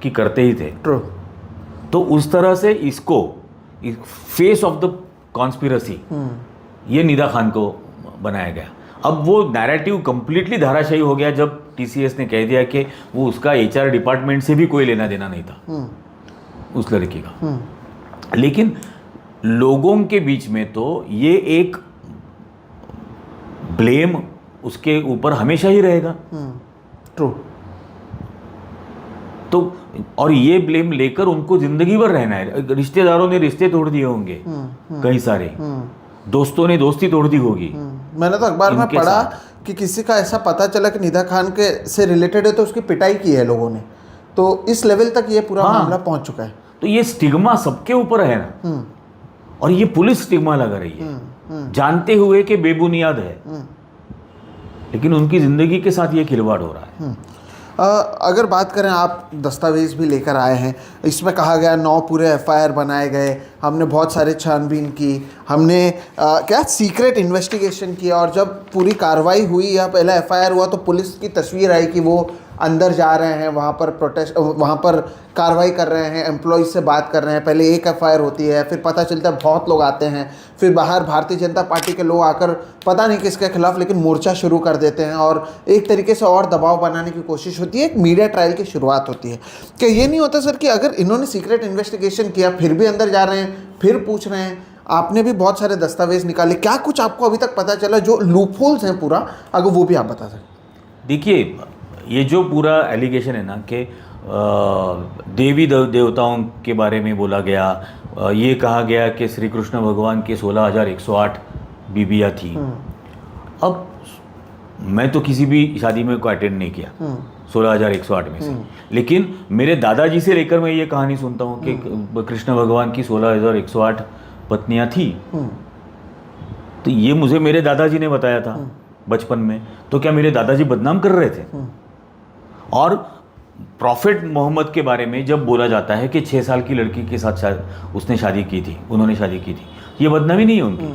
की करते ही थे। True. तो उस तरह से इसको फेस ऑफ द कॉन्स्पिरसी ये निदा खान को बनाया गया। अब वो नैरेटिव कंप्लीटली धाराशायी हो गया जब टीसीएस ने कह दिया कि वो उसका एचआर डिपार्टमेंट से भी कोई लेना देना नहीं था उस लड़की का। लेकिन लोगों के बीच में तो ये एक ब्लेम उसके ऊपर हमेशा ही रहेगा। ट्रू। तो और ये ब्लेम लेकर उनको जिंदगी भर रहना है। रिश्तेदारों ने रिश्ते तोड़ दिए होंगे, कई सारे दोस्तों ने दोस्ती तोड़ दी होगी। मैंने तो अखबार में पढ़ा कि किसी का ऐसा पता चला कि निदा खान के से रिलेटेड है तो उसकी पिटाई की है लोगों ने। तो इस लेवल तक ये पूरा मामला पहुंच चुका है। तो ये स्टिग्मा सबके ऊपर है ना, और ये पुलिस स्टिग्मा लगा रही है जानते हुए कि बेबुनियाद है, लेकिन उनकी जिंदगी के साथ ये खिलवाड़ हो रहा है। अगर बात करें, आप दस्तावेज भी लेकर आए हैं, इसमें कहा गया 9 पूरे एफआईआर बनाए गए, हमने बहुत सारे छानबीन की, हमने क्या सीक्रेट इन्वेस्टिगेशन किया, और जब पूरी कार्रवाई हुई या पहला एफआईआर हुआ तो पुलिस की तस्वीर आई कि वो अंदर जा रहे हैं, वहाँ पर प्रोटेस्ट, वहाँ पर कार्रवाई कर रहे हैं, एम्प्लॉयज़ से बात कर रहे हैं। पहले एक एफआईआर होती है, फिर पता चलता है बहुत लोग आते हैं, फिर बाहर भारतीय जनता पार्टी के लोग आकर पता नहीं किसके खिलाफ लेकिन मोर्चा शुरू कर देते हैं और एक तरीके से और दबाव बनाने की कोशिश होती है। एक मीडिया ट्रायल की शुरुआत होती है। क्या ये नहीं होता सर कि अगर इन्होंने सीक्रेट इन्वेस्टिगेशन किया, फिर भी अंदर जा रहे हैं, फिर पूछ रहे हैं, आपने भी बहुत सारे दस्तावेज निकाले, क्या कुछ आपको अभी तक पता चला जो लूपहोल्स हैं पूरा, अगर वो भी आप बता सकें? देखिए, ये जो पूरा एलिगेशन है ना कि देवी देवताओं के बारे में बोला गया, ये कहा गया कि श्री कृष्ण भगवान के 16,108 बीबियाँ थी। अब मैं तो किसी भी शादी में को अटेंड नहीं किया 16,108 में से, लेकिन मेरे दादाजी से लेकर मैं ये कहानी सुनता हूँ कि कृष्ण भगवान की 16,108 पत्नियाँ थी। तो ये मुझे मेरे दादाजी ने बताया था बचपन में। तो क्या मेरे दादाजी बदनाम कर रहे थे? और प्रॉफिट मोहम्मद के बारे में जब बोला जाता है कि 6 साल की लड़की के साथ उसने शादी की थी, उन्होंने शादी की थी, ये बदनामी नहीं है उनकी।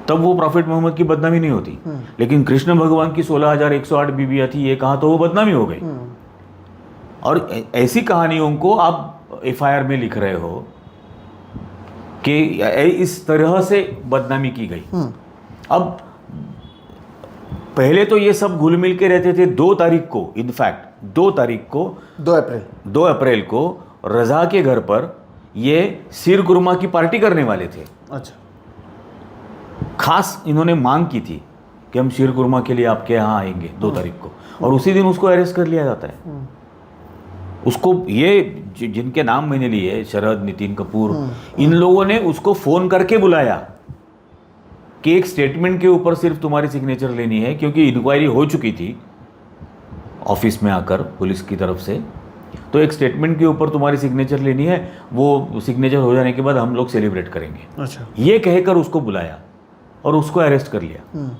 तब वो प्रॉफिट मोहम्मद की बदनामी नहीं होती। लेकिन कृष्ण भगवान की 16,108 बीबियाँ थी, ये कहा तो वो बदनामी हो गई। और ऐसी कहानियों को आप एफआईआर में लिख रहे हो कि इस तरह से बदनामी की गई। अब पहले तो ये सब घुल मिल के रहते थे। 2 तारीख को, इनफैक्ट 2 तारीख को, 2 अप्रैल को रजा के घर पर ये शीर कुरमा की पार्टी करने वाले थे। अच्छा। खास इन्होंने मांग की थी कि हम शीर कुरमा के लिए आपके यहाँ आएंगे 2 तारीख को, और उसी दिन उसको अरेस्ट कर लिया जाता है। उसको ये जिनके नाम मैंने लिए, शरद, नितिन कपूर, इन लोगों ने उसको फोन करके बुलाया कि एक स्टेटमेंट के ऊपर सिर्फ तुम्हारी सिग्नेचर लेनी है, क्योंकि इंक्वायरी हो चुकी थी ऑफिस में आकर पुलिस की तरफ से। तो एक स्टेटमेंट के ऊपर तुम्हारी सिग्नेचर लेनी है, वो सिग्नेचर हो जाने के बाद हम लोग सेलिब्रेट करेंगे। अच्छा। ये कहकर उसको बुलाया और उसको अरेस्ट कर लिया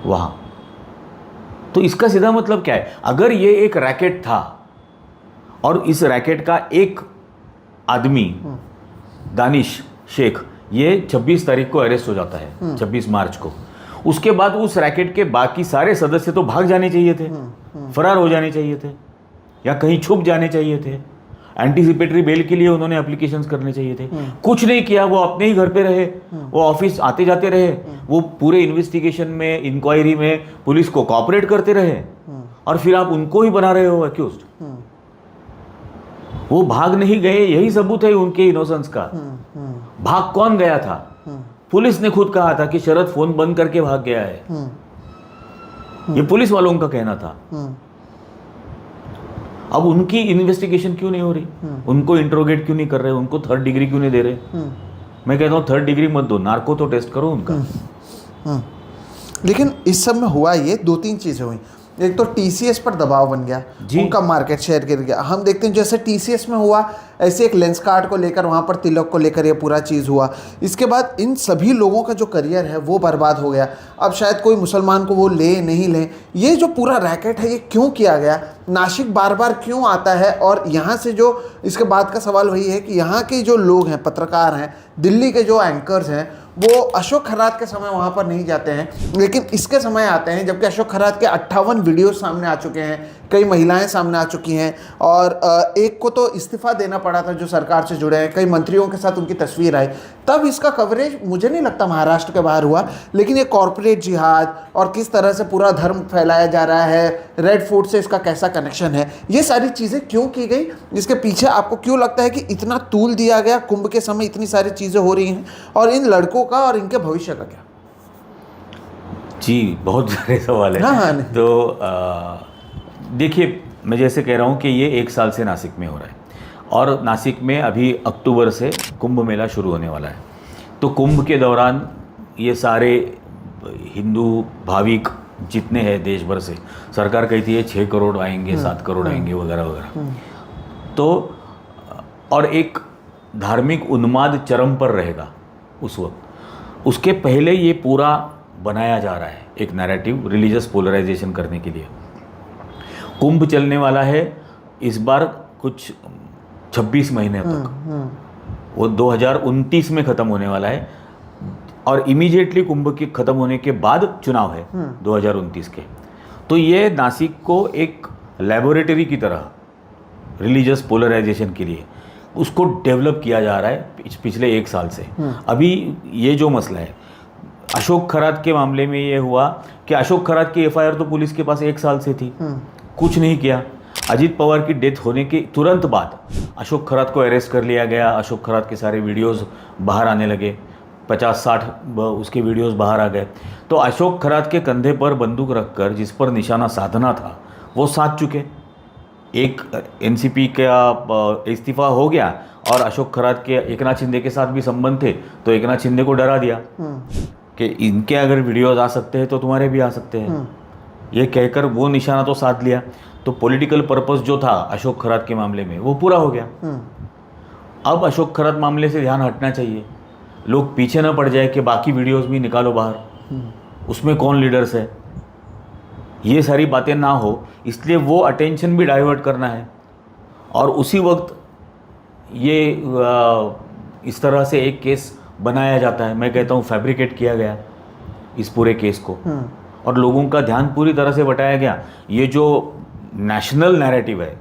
वहाँ। तो इसका सीधा मतलब क्या है? अगर ये एक रैकेट था और इस रैकेट का एक आदमी दानिश शेख, ये 26 तारीख को अरेस्ट हो जाता है, 26 मार्च को। उसके बाद उस रैकेट के बाकी सारे सदस्य तो भाग जाने चाहिए थे, फरार हो जाने चाहिए थे, या कहीं छुप जाने चाहिए थे। एंटीसिपेटरी बेल के लिए उन्होंने एप्लीकेशंस करने चाहिए थे। कुछ नहीं किया, वो अपने ही घर पे रहे, वो ऑफिस आते जाते रहे, वो पूरे इन्वेस्टिगेशन में, इंक्वायरी में पुलिस को कोऑपरेट करते रहे, और फिर आप उनको ही बना रहे हो एक्यूज्ड। वो भाग नहीं गए, यही सबूत है उनके इनोसेंस का। भाग कौन गया था? पुलिस ने खुद कहा था कि शरद फोन बंद करके भाग गया है। ये पुलिस वालों का कहना था। अब उनकी इन्वेस्टिगेशन क्यों नहीं हो रही? उनको इंट्रोगेट क्यों नहीं कर रहे? उनको 3rd डिग्री क्यों नहीं दे रहे? मैं कहता हूँ 3rd डिग्री मत दो, नार्को तो टेस्ट करो उनका। लेकिन इस सब में हुआ ये 2-3 चीजें हुई। एक तो टीसीएस पर दबाव बन गया, उनका मार्केट शेयर गिर गया। हम देखते हैं जैसे टीसीएस में हुआ, ऐसे एक लेंस कार्ड को लेकर, वहाँ पर तिलक को लेकर ये पूरा चीज़ हुआ। इसके बाद इन सभी लोगों का जो करियर है वो बर्बाद हो गया। अब शायद कोई मुसलमान को वो ले नहीं ले, ये जो पूरा रैकेट है ये क्यों किया गया? नासिक बार बार क्यों आता है? और यहाँ से जो इसके बाद का सवाल वही है कि यहाँ के जो लोग हैं, पत्रकार हैं, दिल्ली के जो एंकर्स हैं, वो अशोक खरात के समय वहाँ पर नहीं जाते हैं, लेकिन इसके समय आते हैं, जबकि अशोक खरात के 58 वीडियो सामने आ चुके हैं, कई महिलाएं सामने आ चुकी हैं, और एक को तो इस्तीफा देना पड़ा था जो सरकार से जुड़े हैं, कई मंत्रियों के साथ उनकी तस्वीर आई। तब इसका कवरेज मुझे नहीं लगता महाराष्ट्र के बाहर हुआ। लेकिन ये कॉरपोरेट जिहाद और किस तरह से पूरा धर्म फैलाया जा रहा है, रेड फोर्ट से इसका कैसा कनेक्शन है, ये सारी चीज़ें क्यों की गई? इसके पीछे आपको क्यों लगता है कि इतना तूल दिया गया? कुंभ के समय इतनी सारी चीज़ें हो रही हैं, और इन लड़कों का और इनके भविष्य का क्या? जी, बहुत सारे सवाल है। हाँ, तो देखिए, मैं जैसे कह रहा हूँ कि ये 1 साल से नासिक में हो रहा है, और नासिक में अभी अक्टूबर से कुंभ मेला शुरू होने वाला है। तो कुंभ के दौरान ये सारे हिंदू भाविक जितने हैं देश भर से, सरकार कहती है 6 करोड़ आएंगे, 7 करोड़ आएंगे, वगैरह वगैरह। तो और एक धार्मिक उन्माद चरम पर रहेगा उस वक्त। उसके पहले ये पूरा बनाया जा रहा है एक नैरेटिव, रिलीजियस पोलराइजेशन करने के लिए। कुंभ चलने वाला है इस बार कुछ 26 महीने तक, वो 2029 में ख़त्म होने वाला है और इमीडिएटली कुंभ के ख़त्म होने के बाद चुनाव है 2029 के। तो ये नासिक को एक लेबोरेटरी की तरह रिलीजियस पोलराइजेशन के लिए उसको डेवलप किया जा रहा है पिछले 1 साल से। अभी ये जो मसला है अशोक खरात के मामले में ये हुआ कि अशोक खरात की एफआईआर तो पुलिस के पास 1 साल से थी, कुछ नहीं किया। अजीत पवार की डेथ होने के तुरंत बाद अशोक खरात को अरेस्ट कर लिया गया। अशोक खरात के सारे वीडियोस बाहर आने लगे, 50-60 उसके वीडियोस बाहर आ गए। तो अशोक खरात के कंधे पर बंदूक रखकर जिस पर निशाना साधना था वो साध चुके। एक एनसीपी का इस्तीफा हो गया और अशोक खरात के एकनाथ शिंदे के साथ भी संबंध थे, तो एकनाथ शिंदे को डरा दिया कि इनके अगर वीडियोस आ सकते हैं तो तुम्हारे भी आ सकते हैं, ये कहकर वो निशाना तो साध लिया। तो पॉलिटिकल पर्पस जो था अशोक खरात के मामले में वो पूरा हो गया। अब अशोक खरात मामले से ध्यान हटना चाहिए, लोग पीछे न पड़ जाए कि बाकी वीडियोस भी निकालो बाहर, उसमें कौन लीडर्स है, ये सारी बातें ना हो, इसलिए वो अटेंशन भी डाइवर्ट करना है। और उसी वक्त ये इस तरह से एक केस बनाया जाता है, मैं कहता हूँ फैब्रिकेट किया गया इस पूरे केस को, और लोगों का ध्यान पूरी तरह से बटाया गया। ये जो नेशनल नैरेटिव है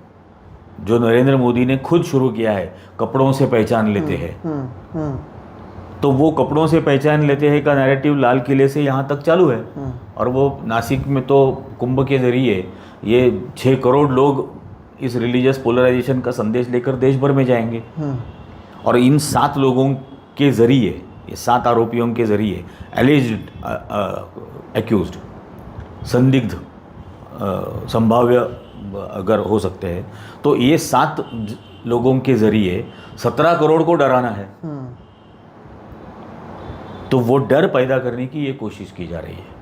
जो नरेंद्र मोदी ने खुद शुरू किया है, कपड़ों से पहचान लेते हैं, तो वो कपड़ों से पहचान लेते हैं का नैरेटिव लाल किले से यहाँ तक चालू है। और वो नासिक में तो कुंभ के जरिए ये 6 करोड़ लोग इस रिलीजियस पोलराइजेशन का संदेश लेकर देश भर में जाएंगे। और इन 7 लोगों के जरिए, ये 7 आरोपियों के जरिए, एलिज्ड एक्यूज्ड, संदिग्ध संभाव्य अगर हो सकते हैं, तो ये 7 लोगों के जरिए 17 करोड़ को डराना है। तो वो डर पैदा करने की ये कोशिश की जा रही है।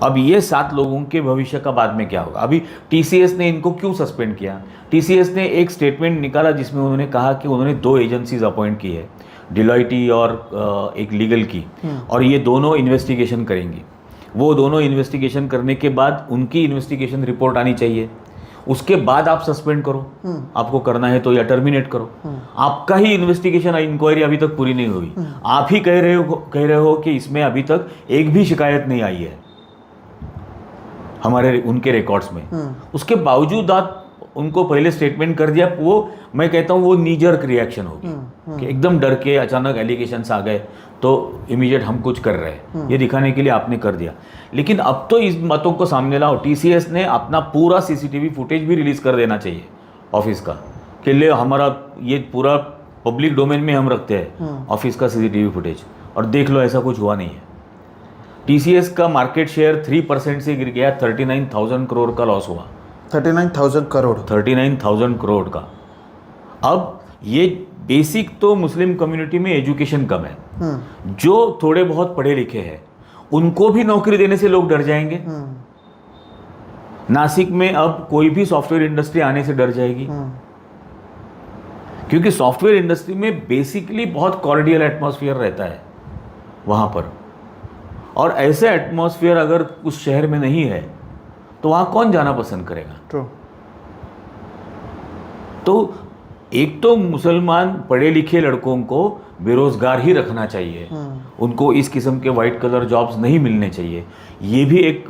अब ये 7 लोगों के भविष्य का बाद में क्या होगा? अभी टीसीएस ने इनको क्यों सस्पेंड किया? टीसीएस ने एक स्टेटमेंट निकाला जिसमें उन्होंने कहा कि उन्होंने 2 एजेंसीज अपॉइंट की है, डिलॉयटी और एक लीगल की, और ये दोनों इन्वेस्टिगेशन करेंगी। वो दोनों इन्वेस्टिगेशन करने के बाद उनकी इन्वेस्टिगेशन रिपोर्ट आनी चाहिए, उसके बाद आप सस्पेंड करो, आपको करना है तो, या टर्मिनेट करो। आपका ही इन्वेस्टिगेशन इंक्वायरी अभी तक पूरी नहीं हुई, आप ही कह रहे हो कि इसमें अभी तक एक भी शिकायत नहीं आई है हमारे उनके रिकॉर्ड्स में। उसके बावजूद आप उनको पहले स्टेटमेंट कर दिया, वो मैं कहता हूँ वो नीजर्क रिएक्शन होगी कि एकदम डर के अचानक एलिगेशंस आ गए तो इमीडिएट हम कुछ कर रहे हैं, ये दिखाने के लिए आपने कर दिया। लेकिन अब तो इस बातों को सामने लाओ, टीसीएस ने अपना पूरा सीसीटीवी फुटेज भी रिलीज कर देना चाहिए ऑफिस का, कि ले हमारा ये पूरा पब्लिक डोमेन में हम रखते हैं ऑफिस का सीसीटीवी फुटेज, और देख लो ऐसा कुछ हुआ नहीं है। टीसीएस का मार्केट शेयर 3% से गिर गया, 39,000 करोड़ का लॉस हुआ। 39,000 करोड़ 39,000 करोड़ का। अब ये बेसिक तो मुस्लिम कम्युनिटी में एजुकेशन कम है, जो थोड़े बहुत पढ़े लिखे हैं उनको भी नौकरी देने से लोग डर जाएंगे। नासिक में अब कोई भी सॉफ्टवेयर इंडस्ट्री आने से डर जाएगी, क्योंकि सॉफ्टवेयर इंडस्ट्री में बेसिकली बहुत कॉर्डियल एटमॉस्फेयर रहता है वहां पर, और ऐसे एटमॉस्फेयर अगर उस शहर में नहीं है तो वहां कौन जाना पसंद करेगा? True. तो एक तो मुसलमान पढ़े लिखे लड़कों को बेरोजगार ही रखना चाहिए, उनको इस किस्म के वाइट कलर जॉब्स नहीं मिलने चाहिए, ये भी एक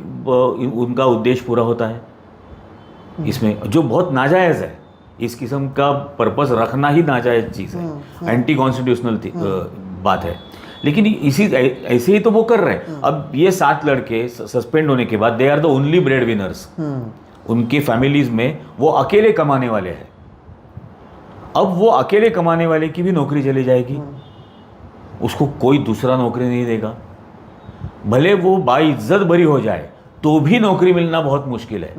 उनका उद्देश्य पूरा होता है इसमें, जो बहुत नाजायज़ है। इस किस्म का पर्पस रखना ही नाजायज चीज़ है, एंटी कॉन्स्टिट्यूशनल बात है। लेकिन इसी ऐसे ही तो वो कर रहे हैं। अब ये 7 लड़के सस्पेंड होने के बाद they are the only bread winners, उनकी फैमिलीज में वो अकेले कमाने वाले हैं। अब वो अकेले कमाने वाले की भी नौकरी चली जाएगी, उसको कोई दूसरा नौकरी नहीं देगा, भले वो बाइज्जत बरी हो जाए तो भी नौकरी मिलना बहुत मुश्किल है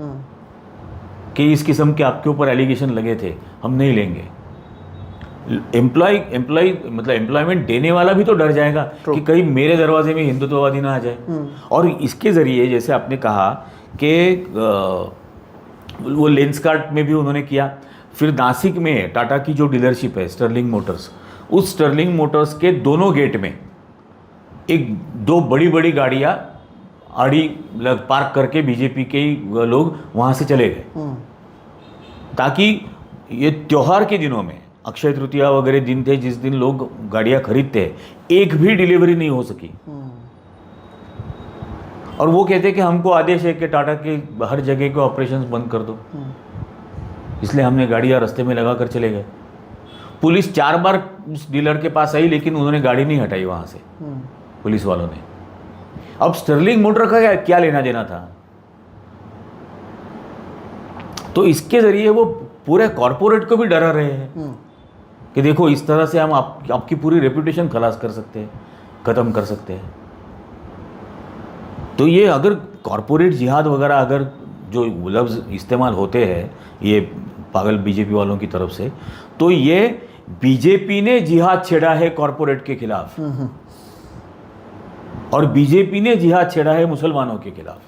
कि इस किस्म के आपके ऊपर एलिगेशन लगे थे, हम नहीं लेंगे। एम्प्लॉयमेंट देने वाला भी तो डर जाएगा कि कहीं मेरे दरवाजे में हिंदुत्ववादी ना आ जाए। और इसके ज़रिए जैसे आपने कहा कि वो लेंसकार्ट में भी उन्होंने किया, फिर नासिक में टाटा की जो डीलरशिप है स्टर्लिंग मोटर्स, उस स्टर्लिंग मोटर्स के दोनों गेट में 2 बड़ी बड़ी गाड़ियाँ आड़ी पार्क करके बीजेपी के लोग वहाँ से चले गए, ताकि ये त्योहार के दिनों में अक्षय तृतीया वगैरह दिन थे जिस दिन लोग गाड़ियां खरीदते हैं, एक भी डिलीवरी नहीं हो सकी। और वो कहते हैं कि हमको आदेश है कि टाटा के हर जगह के ऑपरेशंस बंद कर दो, इसलिए हमने गाड़ियां रास्ते में लगा कर चले गए। पुलिस 4 बार उस डीलर के पास आई लेकिन उन्होंने गाड़ी नहीं हटाई वहां से, पुलिस वालों ने। अब स्टर्लिंग मोटर का क्या लेना देना था? तो इसके जरिए वो पूरे कॉरपोरेट को भी डरा रहे हैं कि देखो इस तरह से हम आपकी पूरी रेपुटेशन खलास कर सकते हैं, खत्म कर सकते हैं। तो ये अगर कॉरपोरेट जिहाद वगैरह अगर जो लफ्ज़ इस्तेमाल होते हैं ये पागल बीजेपी वालों की तरफ से, तो ये बीजेपी ने जिहाद छेड़ा है कॉरपोरेट के खिलाफ और बीजेपी ने जिहाद छेड़ा है मुसलमानों के खिलाफ।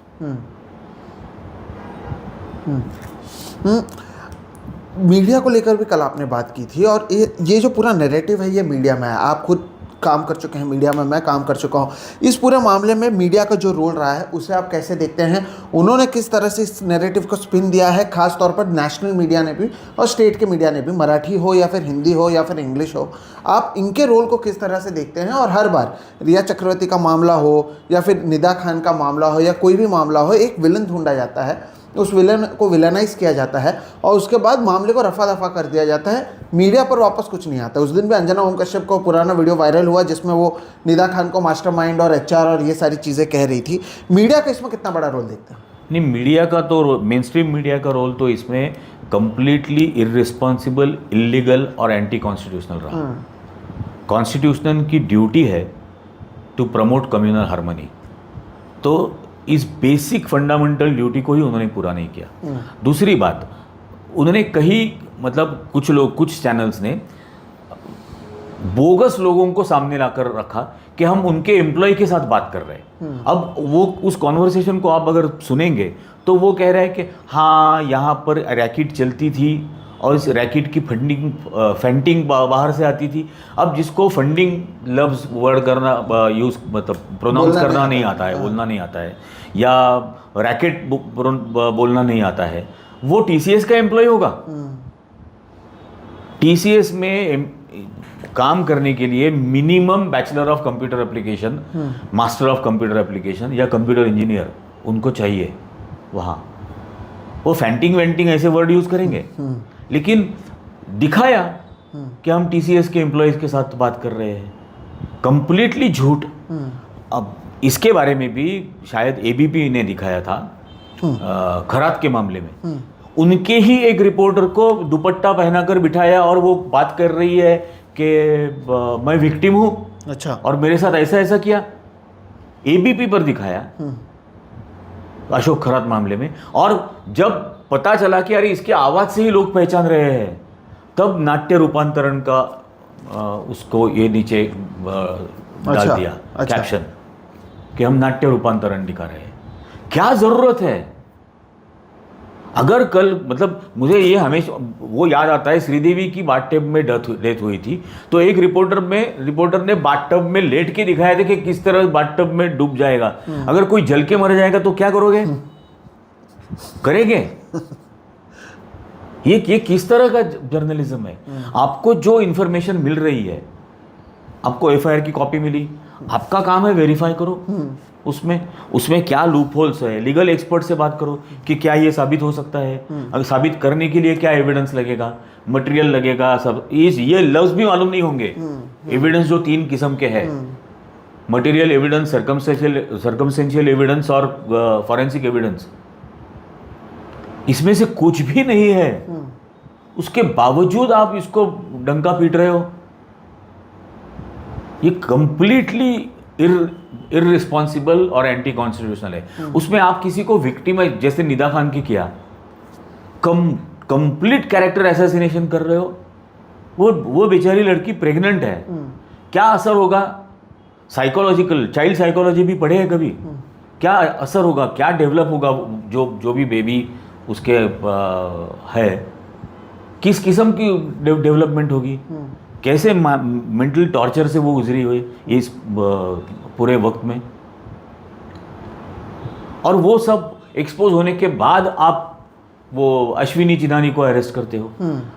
मीडिया को लेकर भी कल आपने बात की थी और ये जो पूरा नैरेटिव है ये मीडिया में है। आप खुद काम कर चुके हैं मीडिया में, मैं काम कर चुका हूँ। इस पूरे मामले में मीडिया का जो रोल रहा है उसे आप कैसे देखते हैं? उन्होंने किस तरह से इस नैरेटिव को स्पिन दिया है, खास तौर पर नेशनल मीडिया ने भी और स्टेट के मीडिया ने भी, मराठी हो या फिर हिंदी हो या फिर इंग्लिश हो, आप इनके रोल को किस तरह से देखते हैं? और हर बार रिया चक्रवर्ती का मामला हो या फिर निदा खान का मामला हो या कोई भी मामला हो, एक विलन ढूंढा जाता है, उस विलन को विलनाइज किया जाता है और उसके बाद मामले को रफा दफा कर दिया जाता है, मीडिया पर वापस कुछ नहीं आता। उस दिन भी अंजना ओम कश्यप को पुराना वीडियो वायरल हुआ जिसमें वो निदा खान को मास्टरमाइंड और एचआर और ये सारी चीज़ें कह रही थी। मीडिया का इसमें कितना बड़ा रोल देखते हैं? नहीं, मीडिया का तो मेन स्ट्रीम मीडिया का रोल तो इसमें कंप्लीटली इररिस्पॉन्सिबल, इलीगल और एंटी कॉन्स्टिट्यूशनल रहा। कॉन्स्टिट्यूशन की ड्यूटी है टू प्रमोट कम्युनल हार्मनी, तो इस बेसिक फंडामेंटल ड्यूटी को ही उन्होंने पूरा नहीं किया। दूसरी बात, उन्होंने मतलब कुछ चैनल्स ने बोगस लोगों को सामने लाकर रखा कि हम उनके एम्प्लॉय के साथ बात कर रहे हैं। अब वो उस कॉन्वर्सेशन को आप अगर सुनेंगे तो वो कह रहे हैं कि हाँ यहाँ पर रैकेट चलती थी और इस रैकेट की फंडिंग बाहर से आती थी। अब जिसको फंडिंग लफ्ज़ वर्ड करना मतलब प्रोनाउंस करना नहीं आता है, बोलना नहीं आता है, या रैकेट बोलना नहीं आता है, वो टीसीएस का एम्प्लॉय होगा। टीसीएस में काम करने के लिए minimum bachelor of computer application, master of computer application या कंप्यूटर इंजीनियर उनको चाहिए वहाँ। वो फैंटिंग वेंटिंग ऐसे वर्ड यूज़ करेंगे, लेकिन दिखाया कि हम टीसीएस के एम्प्लॉयज़ के साथ बात कर रहे हैं, कंप्लीटली झूठ। अब इसके बारे में भी शायद एबीपी ने दिखाया था खरात के मामले में, उनके ही एक रिपोर्टर को दुपट्टा पहनाकर बिठाया और वो बात कर रही है कि मैं विक्टिम हूँ, अच्छा, और मेरे साथ ऐसा ऐसा किया। एबीपी पर दिखाया अशोक खरात मामले में, और जब पता चला कि अरे इसके आवाज़ से ही लोग पहचान रहे हैं, तब नाट्य रूपांतरण का उसको ये नीचे डाल दिया कैप्शन कि हम नाट्य रूपांतरण दिखा रहे हैं। क्या ज़रूरत है? अगर कल मतलब मुझे ये हमेशा वो याद आता है, श्रीदेवी की बाथटब में डेथ हुई थी, तो एक रिपोर्टर ने बाथटब में लेट के दिखाया था कि किस तरह बाथटब में डूब जाएगा। अगर कोई जल के मर जाएगा तो क्या करोगे? करेंगे? ये किस तरह का जर्नलिज्म है? आपको जो इंफॉर्मेशन मिल रही है, आपको एफआईआर की कॉपी मिली, आपका काम है वेरीफाई करो उसमें क्या लूप होल्स है, लीगल एक्सपर्ट से बात करो कि क्या ये साबित हो सकता है, अगर साबित करने के लिए क्या एविडेंस लगेगा, मटेरियल लगेगा, सब ये लफ्ज भी मालूम नहीं होंगे। एविडेंस जो 3 किस्म के हैं, मटेरियल एविडेंस, सर्कमस्टेंशियल एविडेंस और फॉरेंसिक एविडेंस, इसमें से कुछ भी नहीं है। उसके बावजूद आप इसको डंका पीट रहे हो। ये कंप्लीटली इररिस्पॉन्सिबल और एंटी कॉन्स्टिट्यूशनल है। उसमें आप किसी को विक्टिम, जैसे निदा खान की किया, कंप्लीट कैरेक्टर असैसिनेशन कर रहे हो। वो बेचारी लड़की प्रेग्नेंट है, क्या असर होगा? साइकोलॉजिकल, चाइल्ड साइकोलॉजी भी पढ़े है कभी? क्या असर होगा, क्या डेवलप होगा? जो भी बेबी उसके है, किस किस्म की डेवलपमेंट होगी, कैसे मेंटल टॉर्चर से वो गुजरी हुई इस पूरे वक्त में। और वो सब एक्सपोज होने के बाद आप वो अश्विनी चिनानी को अरेस्ट करते हो।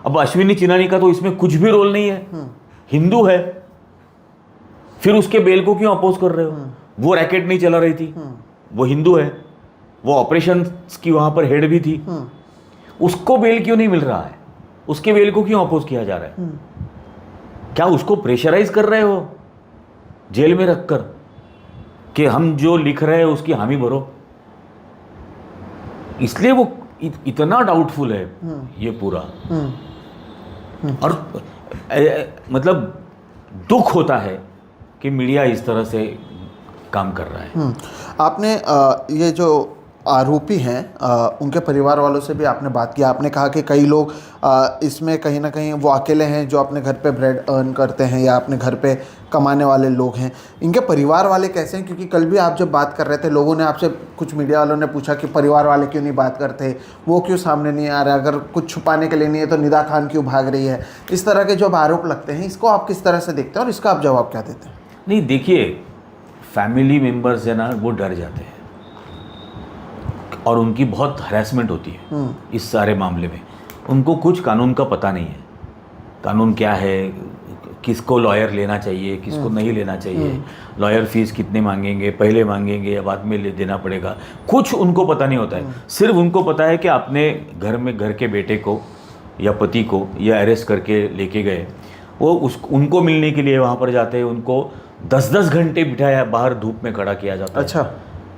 अब अश्विनी चिनानी का तो इसमें कुछ भी रोल नहीं है, हिंदू है, फिर उसके बेल को क्यों अपोज कर रहे हो? वो रैकेट नहीं चला रही थी, वो हिंदू है, वो ऑपरेशन की वहां पर हेड भी थी, उसको बेल क्यों नहीं मिल रहा है? उसके बेल को क्यों अपोज किया जा रहा है? क्या उसको प्रेशराइज कर रहे हो जेल में रखकर कि हम जो लिख रहे हैं उसकी हामी भरो? इसलिए वो इतना डाउटफुल है ये पूरा। और मतलब दुख होता है कि मीडिया इस तरह से काम कर रहा है। आपने ये जो आरोपी हैं उनके परिवार वालों से भी आपने बात की। आपने कहा कि कई लोग इसमें कहीं ना कहीं वो अकेले हैं जो अपने घर पे ब्रेड अर्न करते हैं या अपने घर पे कमाने वाले लोग हैं। इनके परिवार वाले कैसे हैं? क्योंकि कल भी आप जब बात कर रहे थे, लोगों ने आपसे, कुछ मीडिया वालों ने पूछा कि परिवार वाले क्यों नहीं बात करते, वो क्यों सामने नहीं आ रहा, अगर कुछ छुपाने के लिए नहीं है तो निदा खान क्यों भाग रही है? इस तरह के जो आरोप लगते हैं, इसको आप किस तरह से देखते हैं और इसका आप जवाब क्या देते हैं? नहीं, देखिए, फैमिली मेंबर्स है ना, वो डर जाते हैं और उनकी बहुत हरासमेंट होती है इस सारे मामले में। उनको कुछ कानून का पता नहीं है, कानून क्या है, किसको लॉयर लेना चाहिए, किसको नहीं लेना चाहिए, लॉयर फीस कितने मांगेंगे, पहले मांगेंगे या बाद में देना पड़ेगा, कुछ उनको पता नहीं होता है। सिर्फ उनको पता है कि अपने घर में घर के बेटे को या पति को या अरेस्ट करके लेके गए, वो उनको मिलने के लिए वहाँ पर जाते हैं, उनको 10-10 घंटे बिठाया, बाहर धूप में खड़ा किया जाता है। अच्छा,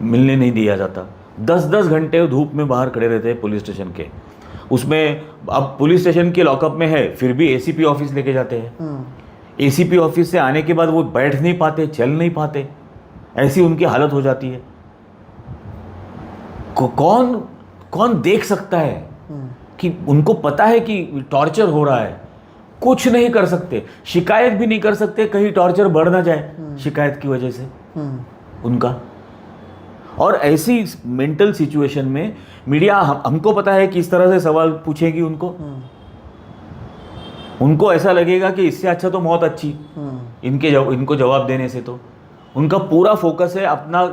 मिलने नहीं दिया जाता, 10-10 घंटे धूप में बाहर खड़े रहते हैं पुलिस स्टेशन के। उसमें अब पुलिस स्टेशन के लॉकअप में है, फिर भी एसीपी ऑफिस लेके जाते हैं। एसीपी ऑफिस से आने के बाद वो बैठ नहीं पाते, चल नहीं पाते, ऐसी उनकी हालत हो जाती है। कौन कौन देख सकता है कि उनको पता है कि टॉर्चर हो रहा है, कुछ नहीं कर सकते, शिकायत भी नहीं कर सकते, कहीं टॉर्चर बढ़ ना जाए शिकायत की वजह से उनका। और ऐसी मेंटल सिचुएशन में मीडिया हमको पता है कि इस तरह से सवाल पूछेगी उनको ऐसा लगेगा कि इससे अच्छा तो मौत अच्छी, इनको जवाब देने से। तो उनका पूरा फोकस है अपना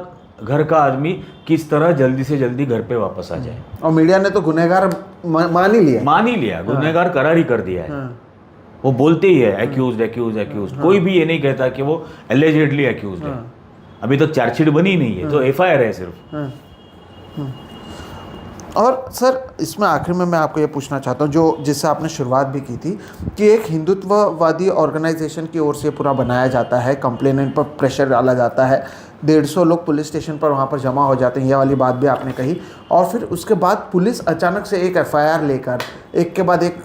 घर का आदमी किस तरह जल्दी से जल्दी घर पे वापस आ जाए। और मीडिया ने तो गुनहगार मान ही लिया, गुनहगार करार ही कर दिया है। वो बोलते ही है एक्यूज्ड। कोई भी ये नहीं कहता कि वो एलिजेडली एक्यूज्ड है। अभी तक चार्जशीट बनी ही नहीं है, तो एफआईआर है सिर्फ। और सर, इसमें आखिर में मैं आपको ये पूछना चाहता हूँ, जो जिससे आपने शुरुआत भी की थी, कि एक हिंदुत्ववादी ऑर्गेनाइजेशन की ओर से पूरा बनाया जाता है, कंप्लेनेंट पर प्रेशर डाला जाता है, 150 लोग पुलिस स्टेशन पर वहाँ पर जमा हो जाते हैं, ये वाली बात भी आपने कही। और फिर उसके बाद पुलिस अचानक से एक एफआईआर लेकर एक के बाद एक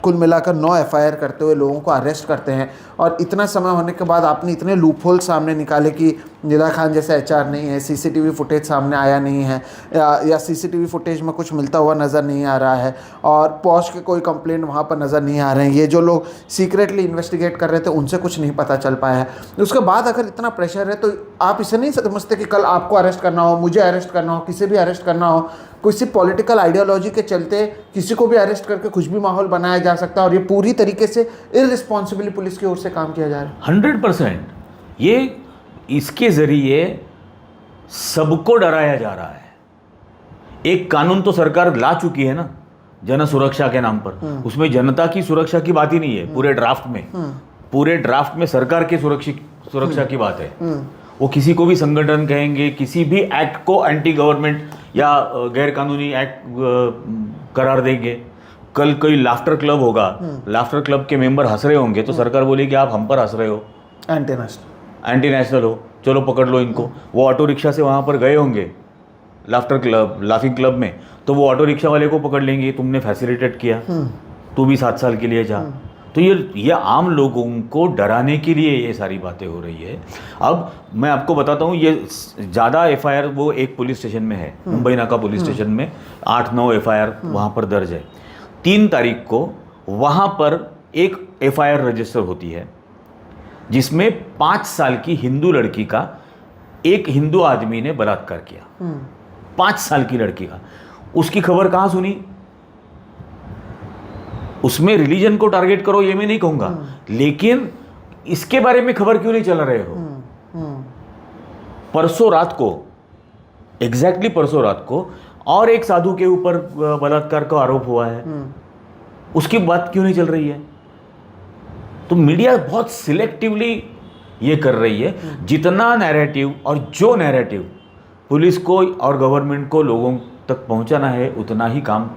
कुल मिलाकर 9 एफआईआर करते हुए लोगों को अरेस्ट करते हैं। और इतना समय होने के बाद आपने इतने लूपहोल सामने निकाले कि निदा खान जैसा एचआर नहीं है, सीसीटीवी फुटेज सामने आया नहीं है, या सीसीटीवी फुटेज में कुछ मिलता हुआ नज़र नहीं आ रहा है, और पॉश के कोई कंप्लेंट वहाँ पर नज़र नहीं आ रहे हैं, ये जो लोग सीक्रेटली इन्वेस्टिगेट कर रहे थे उनसे कुछ नहीं पता चल पाया है। उसके बाद अगर इतना प्रेशर है तो आप इसे नहीं समझते कि कल आपको अरेस्ट करना हो, मुझे अरेस्ट करना हो, किसी भी अरेस्ट करना हो, किसी पॉलिटिकल आइडियोलॉजी के चलते किसी को भी अरेस्ट करके कुछ भी माहौल बनाया जा सकता है, और ये पूरी तरीके से इररिस्पॉन्सिबली पुलिस की ओर से काम किया जा रहा है। 100% ये इसके जरिए सबको डराया जा रहा है। एक कानून तो सरकार ला चुकी है ना, जन सुरक्षा के नाम पर, उसमें जनता की सुरक्षा की बात ही नहीं है। पूरे ड्राफ्ट में सरकार की सुरक्षा की बात है। वो किसी को भी संगठन कहेंगे, किसी भी एक्ट को एंटी गवर्नमेंट या गैर कानूनी एक्ट करार देंगे। कल कोई लाफ्टर क्लब होगा, लाफ्टर क्लब के मेंबर हंस रहे होंगे तो सरकार बोलेगी आप हम पर हंस रहे हो, एंटी नेशनल हो, चलो पकड़ लो इनको। वो ऑटो रिक्शा से वहाँ पर गए होंगे लाफिंग क्लब में, तो वो ऑटो रिक्शा वाले को पकड़ लेंगे, तुमने फैसिलिटेट किया, तू भी 7 साल के लिए जा। तो ये आम लोगों को डराने के लिए ये सारी बातें हो रही है। अब मैं आपको बताता हूँ, ये ज़्यादा एफआईआर वो एक पुलिस स्टेशन में है, मुंबई नाका पुलिस स्टेशन में 8-9 एफआईआर वहाँ पर दर्ज है। 3 तारीख को वहाँ पर एक एफआईआर रजिस्टर होती है जिसमें 5 साल की हिंदू लड़की का एक हिंदू आदमी ने बलात्कार किया। 5 साल की लड़की का। उसकी खबर कहाँ सुनी? उसमें रिलीजन को टारगेट करो ये मैं नहीं कहूंगा, लेकिन इसके बारे में खबर क्यों नहीं चला रहे हो? परसों रात को, एग्जैक्टली परसों रात को और एक साधु के ऊपर बलात्कार का आरोप हुआ है, उसकी बात क्यों नहीं चल रही है? तो मीडिया बहुत सिलेक्टिवली ये कर रही है। जितना नैरेटिव और जो नैरेटिव पुलिस को और गवर्नमेंट को लोगों तक पहुंचाना है, उतना ही काम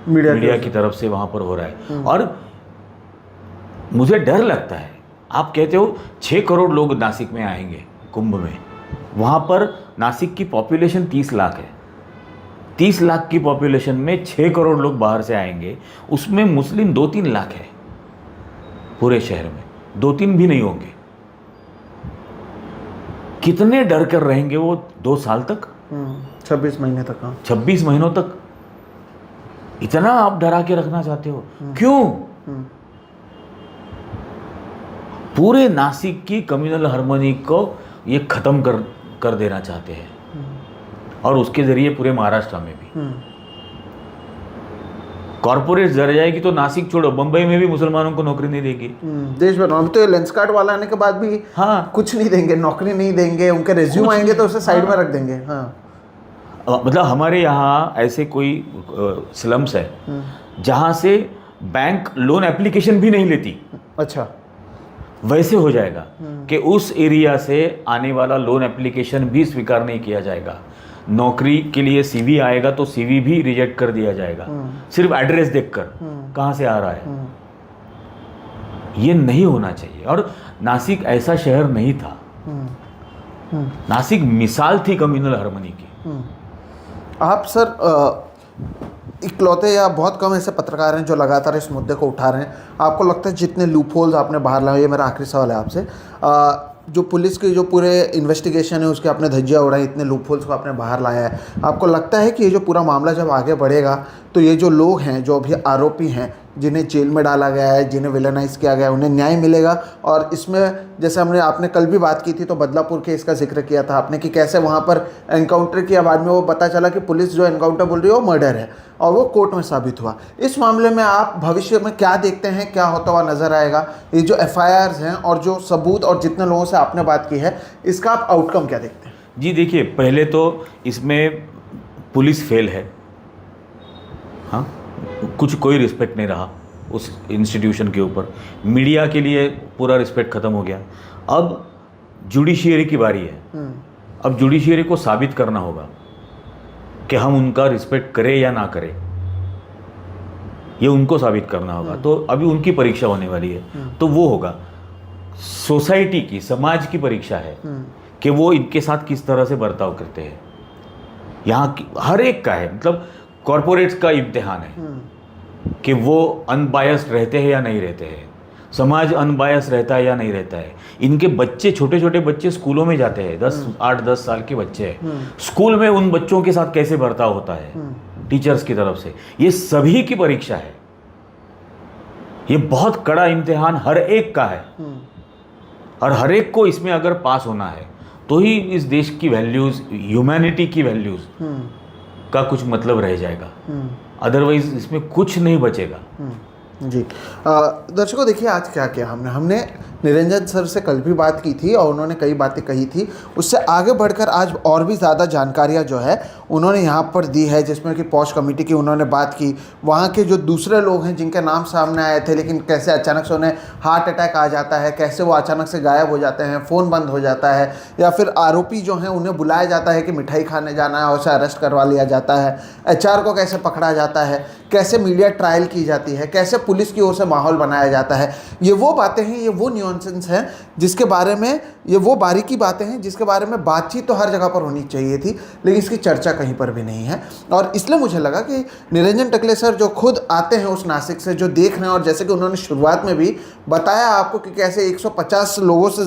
मीडिया की तरफ से वहां पर हो रहा है। और मुझे डर लगता है, आप कहते हो 6 करोड़ लोग नासिक में आएंगे कुंभ में, वहां पर नासिक की पॉपुलेशन 30 लाख है। 30 लाख की पॉपुलेशन में 6 करोड़ लोग बाहर से आएंगे, उसमें मुस्लिम 2-3 लाख है पूरे शहर में, 2-3 भी नहीं होंगे। कितने डर कर रहेंगे वो 2 साल तक, 26 महीने तक। हाँ, 26 महीनों तक इतना आप डरा के रखना चाहते हो? क्यों? पूरे नासिक की कम्युनल हार्मनी को ये खत्म कर देना चाहते हैं, और उसके जरिए पूरे महाराष्ट्र में भी कॉर्पोरेट जर जाएगी तो नासिक छोड़ो, बंबई में भी मुसलमानों को नौकरी नहीं देगी। देश भर में तो लेंस कार्ड वाला आने के बाद भी हाँ, कुछ नहीं देंगे, नौकरी नहीं देंगे, उनके रेज्यूम आएंगे तो उसे साइड में रख देंगे। हाँ, मतलब हमारे यहाँ ऐसे कोई स्लम्स है जहाँ से बैंक लोन एप्लीकेशन भी नहीं लेती। अच्छा, वैसे हो जाएगा कि उस एरिया से आने वाला लोन एप्लीकेशन भी स्वीकार नहीं किया जाएगा। नौकरी के लिए सीवी आएगा तो सीवी भी रिजेक्ट कर दिया जाएगा, सिर्फ एड्रेस देखकर कहाँ से आ रहा है। ये नहीं होना चाहिए। और नासिक ऐसा शहर नहीं था। नासिक मिसाल थी कम्युनल हार्मनी की। आप सर इकलौते या बहुत कम ऐसे पत्रकार हैं जो लगातार इस मुद्दे को उठा रहे हैं। आपको लगता है जितने लूप होल्स आपने बाहर लाए, ये मेरा आखिरी सवाल है आपसे, जो पुलिस की जो पूरे इन्वेस्टिगेशन है उसके आपने धज्जियाँ उड़ाई, इतने लूप होल्स को आपने बाहर लाया है, आपको लगता है कि ये जो पूरा मामला जब आगे बढ़ेगा तो ये जो लोग हैं, जो अभी आरोपी हैं, जिन्हें जेल में डाला गया है, जिन्हें विलेनाइज किया गया है, उन्हें न्याय मिलेगा? और इसमें जैसे आपने कल भी बात की थी तो बदलापुर केस का जिक्र किया था आपने कि कैसे वहाँ पर एनकाउंटर किया, बाद में वो पता चला कि पुलिस जो एनकाउंटर बोल रही है वो मर्डर है, और वो कोर्ट में साबित हुआ। इस मामले में आप भविष्य में क्या देखते हैं, क्या होता हुआ नज़र आएगा? ये जो FIRs हैं और जो सबूत और जितने लोगों से आपने बात की है, इसका आप आउटकम क्या देखते हैं? जी देखिए, पहले तो इसमें पुलिस फेल है। हाँ, कोई रिस्पेक्ट नहीं रहा उस इंस्टीट्यूशन के ऊपर। मीडिया के लिए पूरा रिस्पेक्ट ख़त्म हो गया। अब जुडिशियरी की बारी है। अब जुडिशियरी को साबित करना होगा कि हम उनका रिस्पेक्ट करें या ना करें, ये उनको साबित करना होगा। तो अभी उनकी परीक्षा होने वाली है, तो वो होगा। सोसाइटी की, समाज की परीक्षा है कि वो इनके साथ किस तरह से बर्ताव करते हैं। यहाँ हर एक का है, मतलब कॉरपोरेट्स का इम्तिहान है कि वो अनबायस्ड रहते हैं या नहीं रहते हैं, समाज अनबायस्ड रहता है या नहीं रहता है। इनके बच्चे, छोटे छोटे बच्चे स्कूलों में जाते हैं, 8-10 साल के बच्चे हैं, स्कूल में उन बच्चों के साथ कैसे बर्ताव होता है टीचर्स की तरफ से, ये सभी की परीक्षा है। ये बहुत कड़ा इम्तिहान हर एक का है, और हर एक को इसमें अगर पास होना है तो ही इस देश की वैल्यूज़, ह्यूमैनिटी की वैल्यूज़ का कुछ मतलब रह जाएगा। अदरवाइज इसमें कुछ नहीं बचेगा। जी दर्शकों, देखिए आज क्या किया हमने निरंजन सर से कल भी बात की थी और उन्होंने कई बातें कही थी। उससे आगे बढ़कर आज और भी ज़्यादा जानकारियाँ जो है उन्होंने यहाँ पर दी है, जिसमें कि पॉश कमेटी की उन्होंने बात की। वहाँ के जो दूसरे लोग हैं जिनके नाम सामने आए थे, लेकिन कैसे अचानक से उन्हें हार्ट अटैक आ जाता है, कैसे वो अचानक से गायब हो जाते हैं, फ़ोन बंद हो जाता है, या फिर आरोपी जो हैं उन्हें बुलाया जाता है कि मिठाई खाने जाना है और उसे अरेस्ट करवा लिया जाता है, HR को कैसे पकड़ा जाता है, कैसे मीडिया ट्रायल की जाती है, कैसे पुलिस की ओर से माहौल बनाया जाता है। ये वो बातें हैं, ये वो न्यूएंसेस हैं जिसके बारे में, ये वो बारीकी बातें हैं जिसके बारे में बातचीत तो हर जगह पर होनी चाहिए थी, लेकिन इसकी चर्चा कहीं पर भी नहीं है। और इसलिए मुझे लगा कि निरंजन टकले सर जो खुद आते हैं उस नासिक से, जो देख रहे हैं, और जैसे कि उन्होंने शुरुआत में भी बताया आपको कि कैसे 150 लोगों से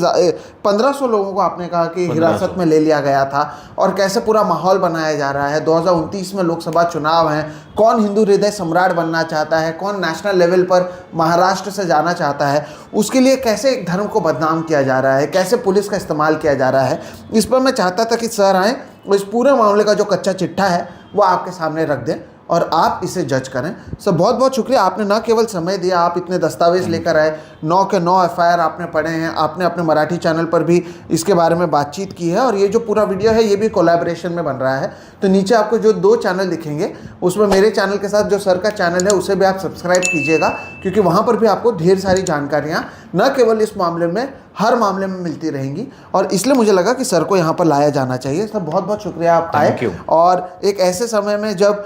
1500 लोगों को आपने कहा कि हिरासत में ले लिया गया था, और कैसे पूरा माहौल बनाया जा रहा है। 2029 में लोकसभा चुनाव हैं, कौन हिंदू हृदय सम्राट बनना चाहता है, कौन नेशनल लेवल पर महाराष्ट्र से जाना चाहता है, उसके लिए कैसे एक धर्म को बदनाम किया जा रहा है, कैसे पुलिस का इस्तेमाल किया जा रहा है। इस पर मैं चाहता था कि सर आएँ, इस पूरे मामले का जो कच्चा चिट्ठा है वो आपके सामने रख दें, और आप इसे जज करें। सर बहुत बहुत शुक्रिया, आपने न केवल समय दिया, आप इतने दस्तावेज लेकर आए, 9 के 9 एफआईआर आपने पढ़े हैं, आपने अपने मराठी चैनल पर भी इसके बारे में बातचीत की है, और ये जो पूरा वीडियो है ये भी कोलैबोरेशन में बन रहा है। तो नीचे आपको जो 2 चैनल दिखेंगे उसमें मेरे चैनल के साथ जो सर का चैनल है उसे भी आप सब्सक्राइब कीजिएगा, क्योंकि वहाँ पर भी आपको ढेर सारी जानकारियाँ न केवल इस मामले में, हर मामले में मिलती रहेंगी, और इसलिए मुझे लगा कि सर को यहाँ पर लाया जाना चाहिए। सर बहुत बहुत शुक्रिया आप आए, और एक ऐसे समय में जब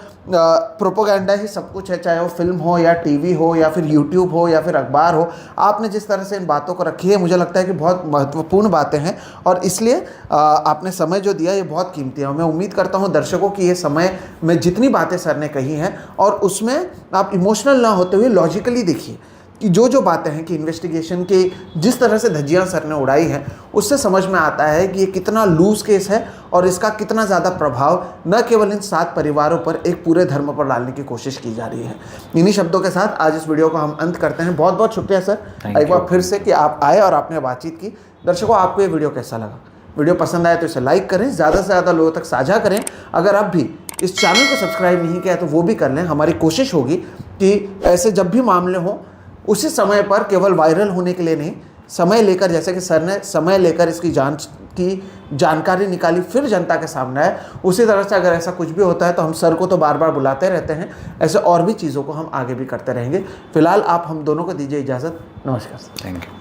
प्रोपोगेंडा ही सब कुछ है, चाहे वो फिल्म हो या टीवी हो या फिर यूट्यूब हो या फिर अखबार हो, आपने जिस तरह से इन बातों को रखी है मुझे लगता है कि बहुत महत्वपूर्ण बातें हैं, और इसलिए आपने समय जो दिया ये बहुत कीमती है। मैं उम्मीद करता हूँ दर्शकों की ये समय में जितनी बातें सर ने कही हैं, और उसमें आप इमोशनल ना होते हुए लॉजिकली देखिए कि जो बातें हैं कि इन्वेस्टिगेशन के जिस तरह से धज्जियां सर ने उड़ाई हैं, उससे समझ में आता है कि ये कितना लूज केस है और इसका कितना ज़्यादा प्रभाव न केवल इन 7 परिवारों पर, एक पूरे धर्म पर डालने की कोशिश की जा रही है। इन्हीं शब्दों के साथ आज इस वीडियो को हम अंत करते हैं। बहुत बहुत शुक्रिया सर एक बार फिर से कि आप आए और आपने बातचीत की। दर्शकों, आपको ये वीडियो कैसा लगा? वीडियो पसंद आए तो इसे लाइक करें, ज़्यादा से ज़्यादा लोगों तक साझा करें। अगर आप भी इस चैनल को सब्सक्राइब नहीं किया तो वो भी कर लें। हमारी कोशिश होगी कि ऐसे जब भी मामले हों उसी समय पर, केवल वायरल होने के लिए नहीं, समय लेकर, जैसे कि सर ने समय लेकर इसकी जांच की, जानकारी निकाली, फिर जनता के सामने आए, उसी तरह से अगर ऐसा कुछ भी होता है तो हम सर को तो बार बार बुलाते रहते हैं, ऐसे और भी चीज़ों को हम आगे भी करते रहेंगे। फिलहाल आप हम दोनों को दीजिए इजाज़त। नमस्कार सर। Thank you.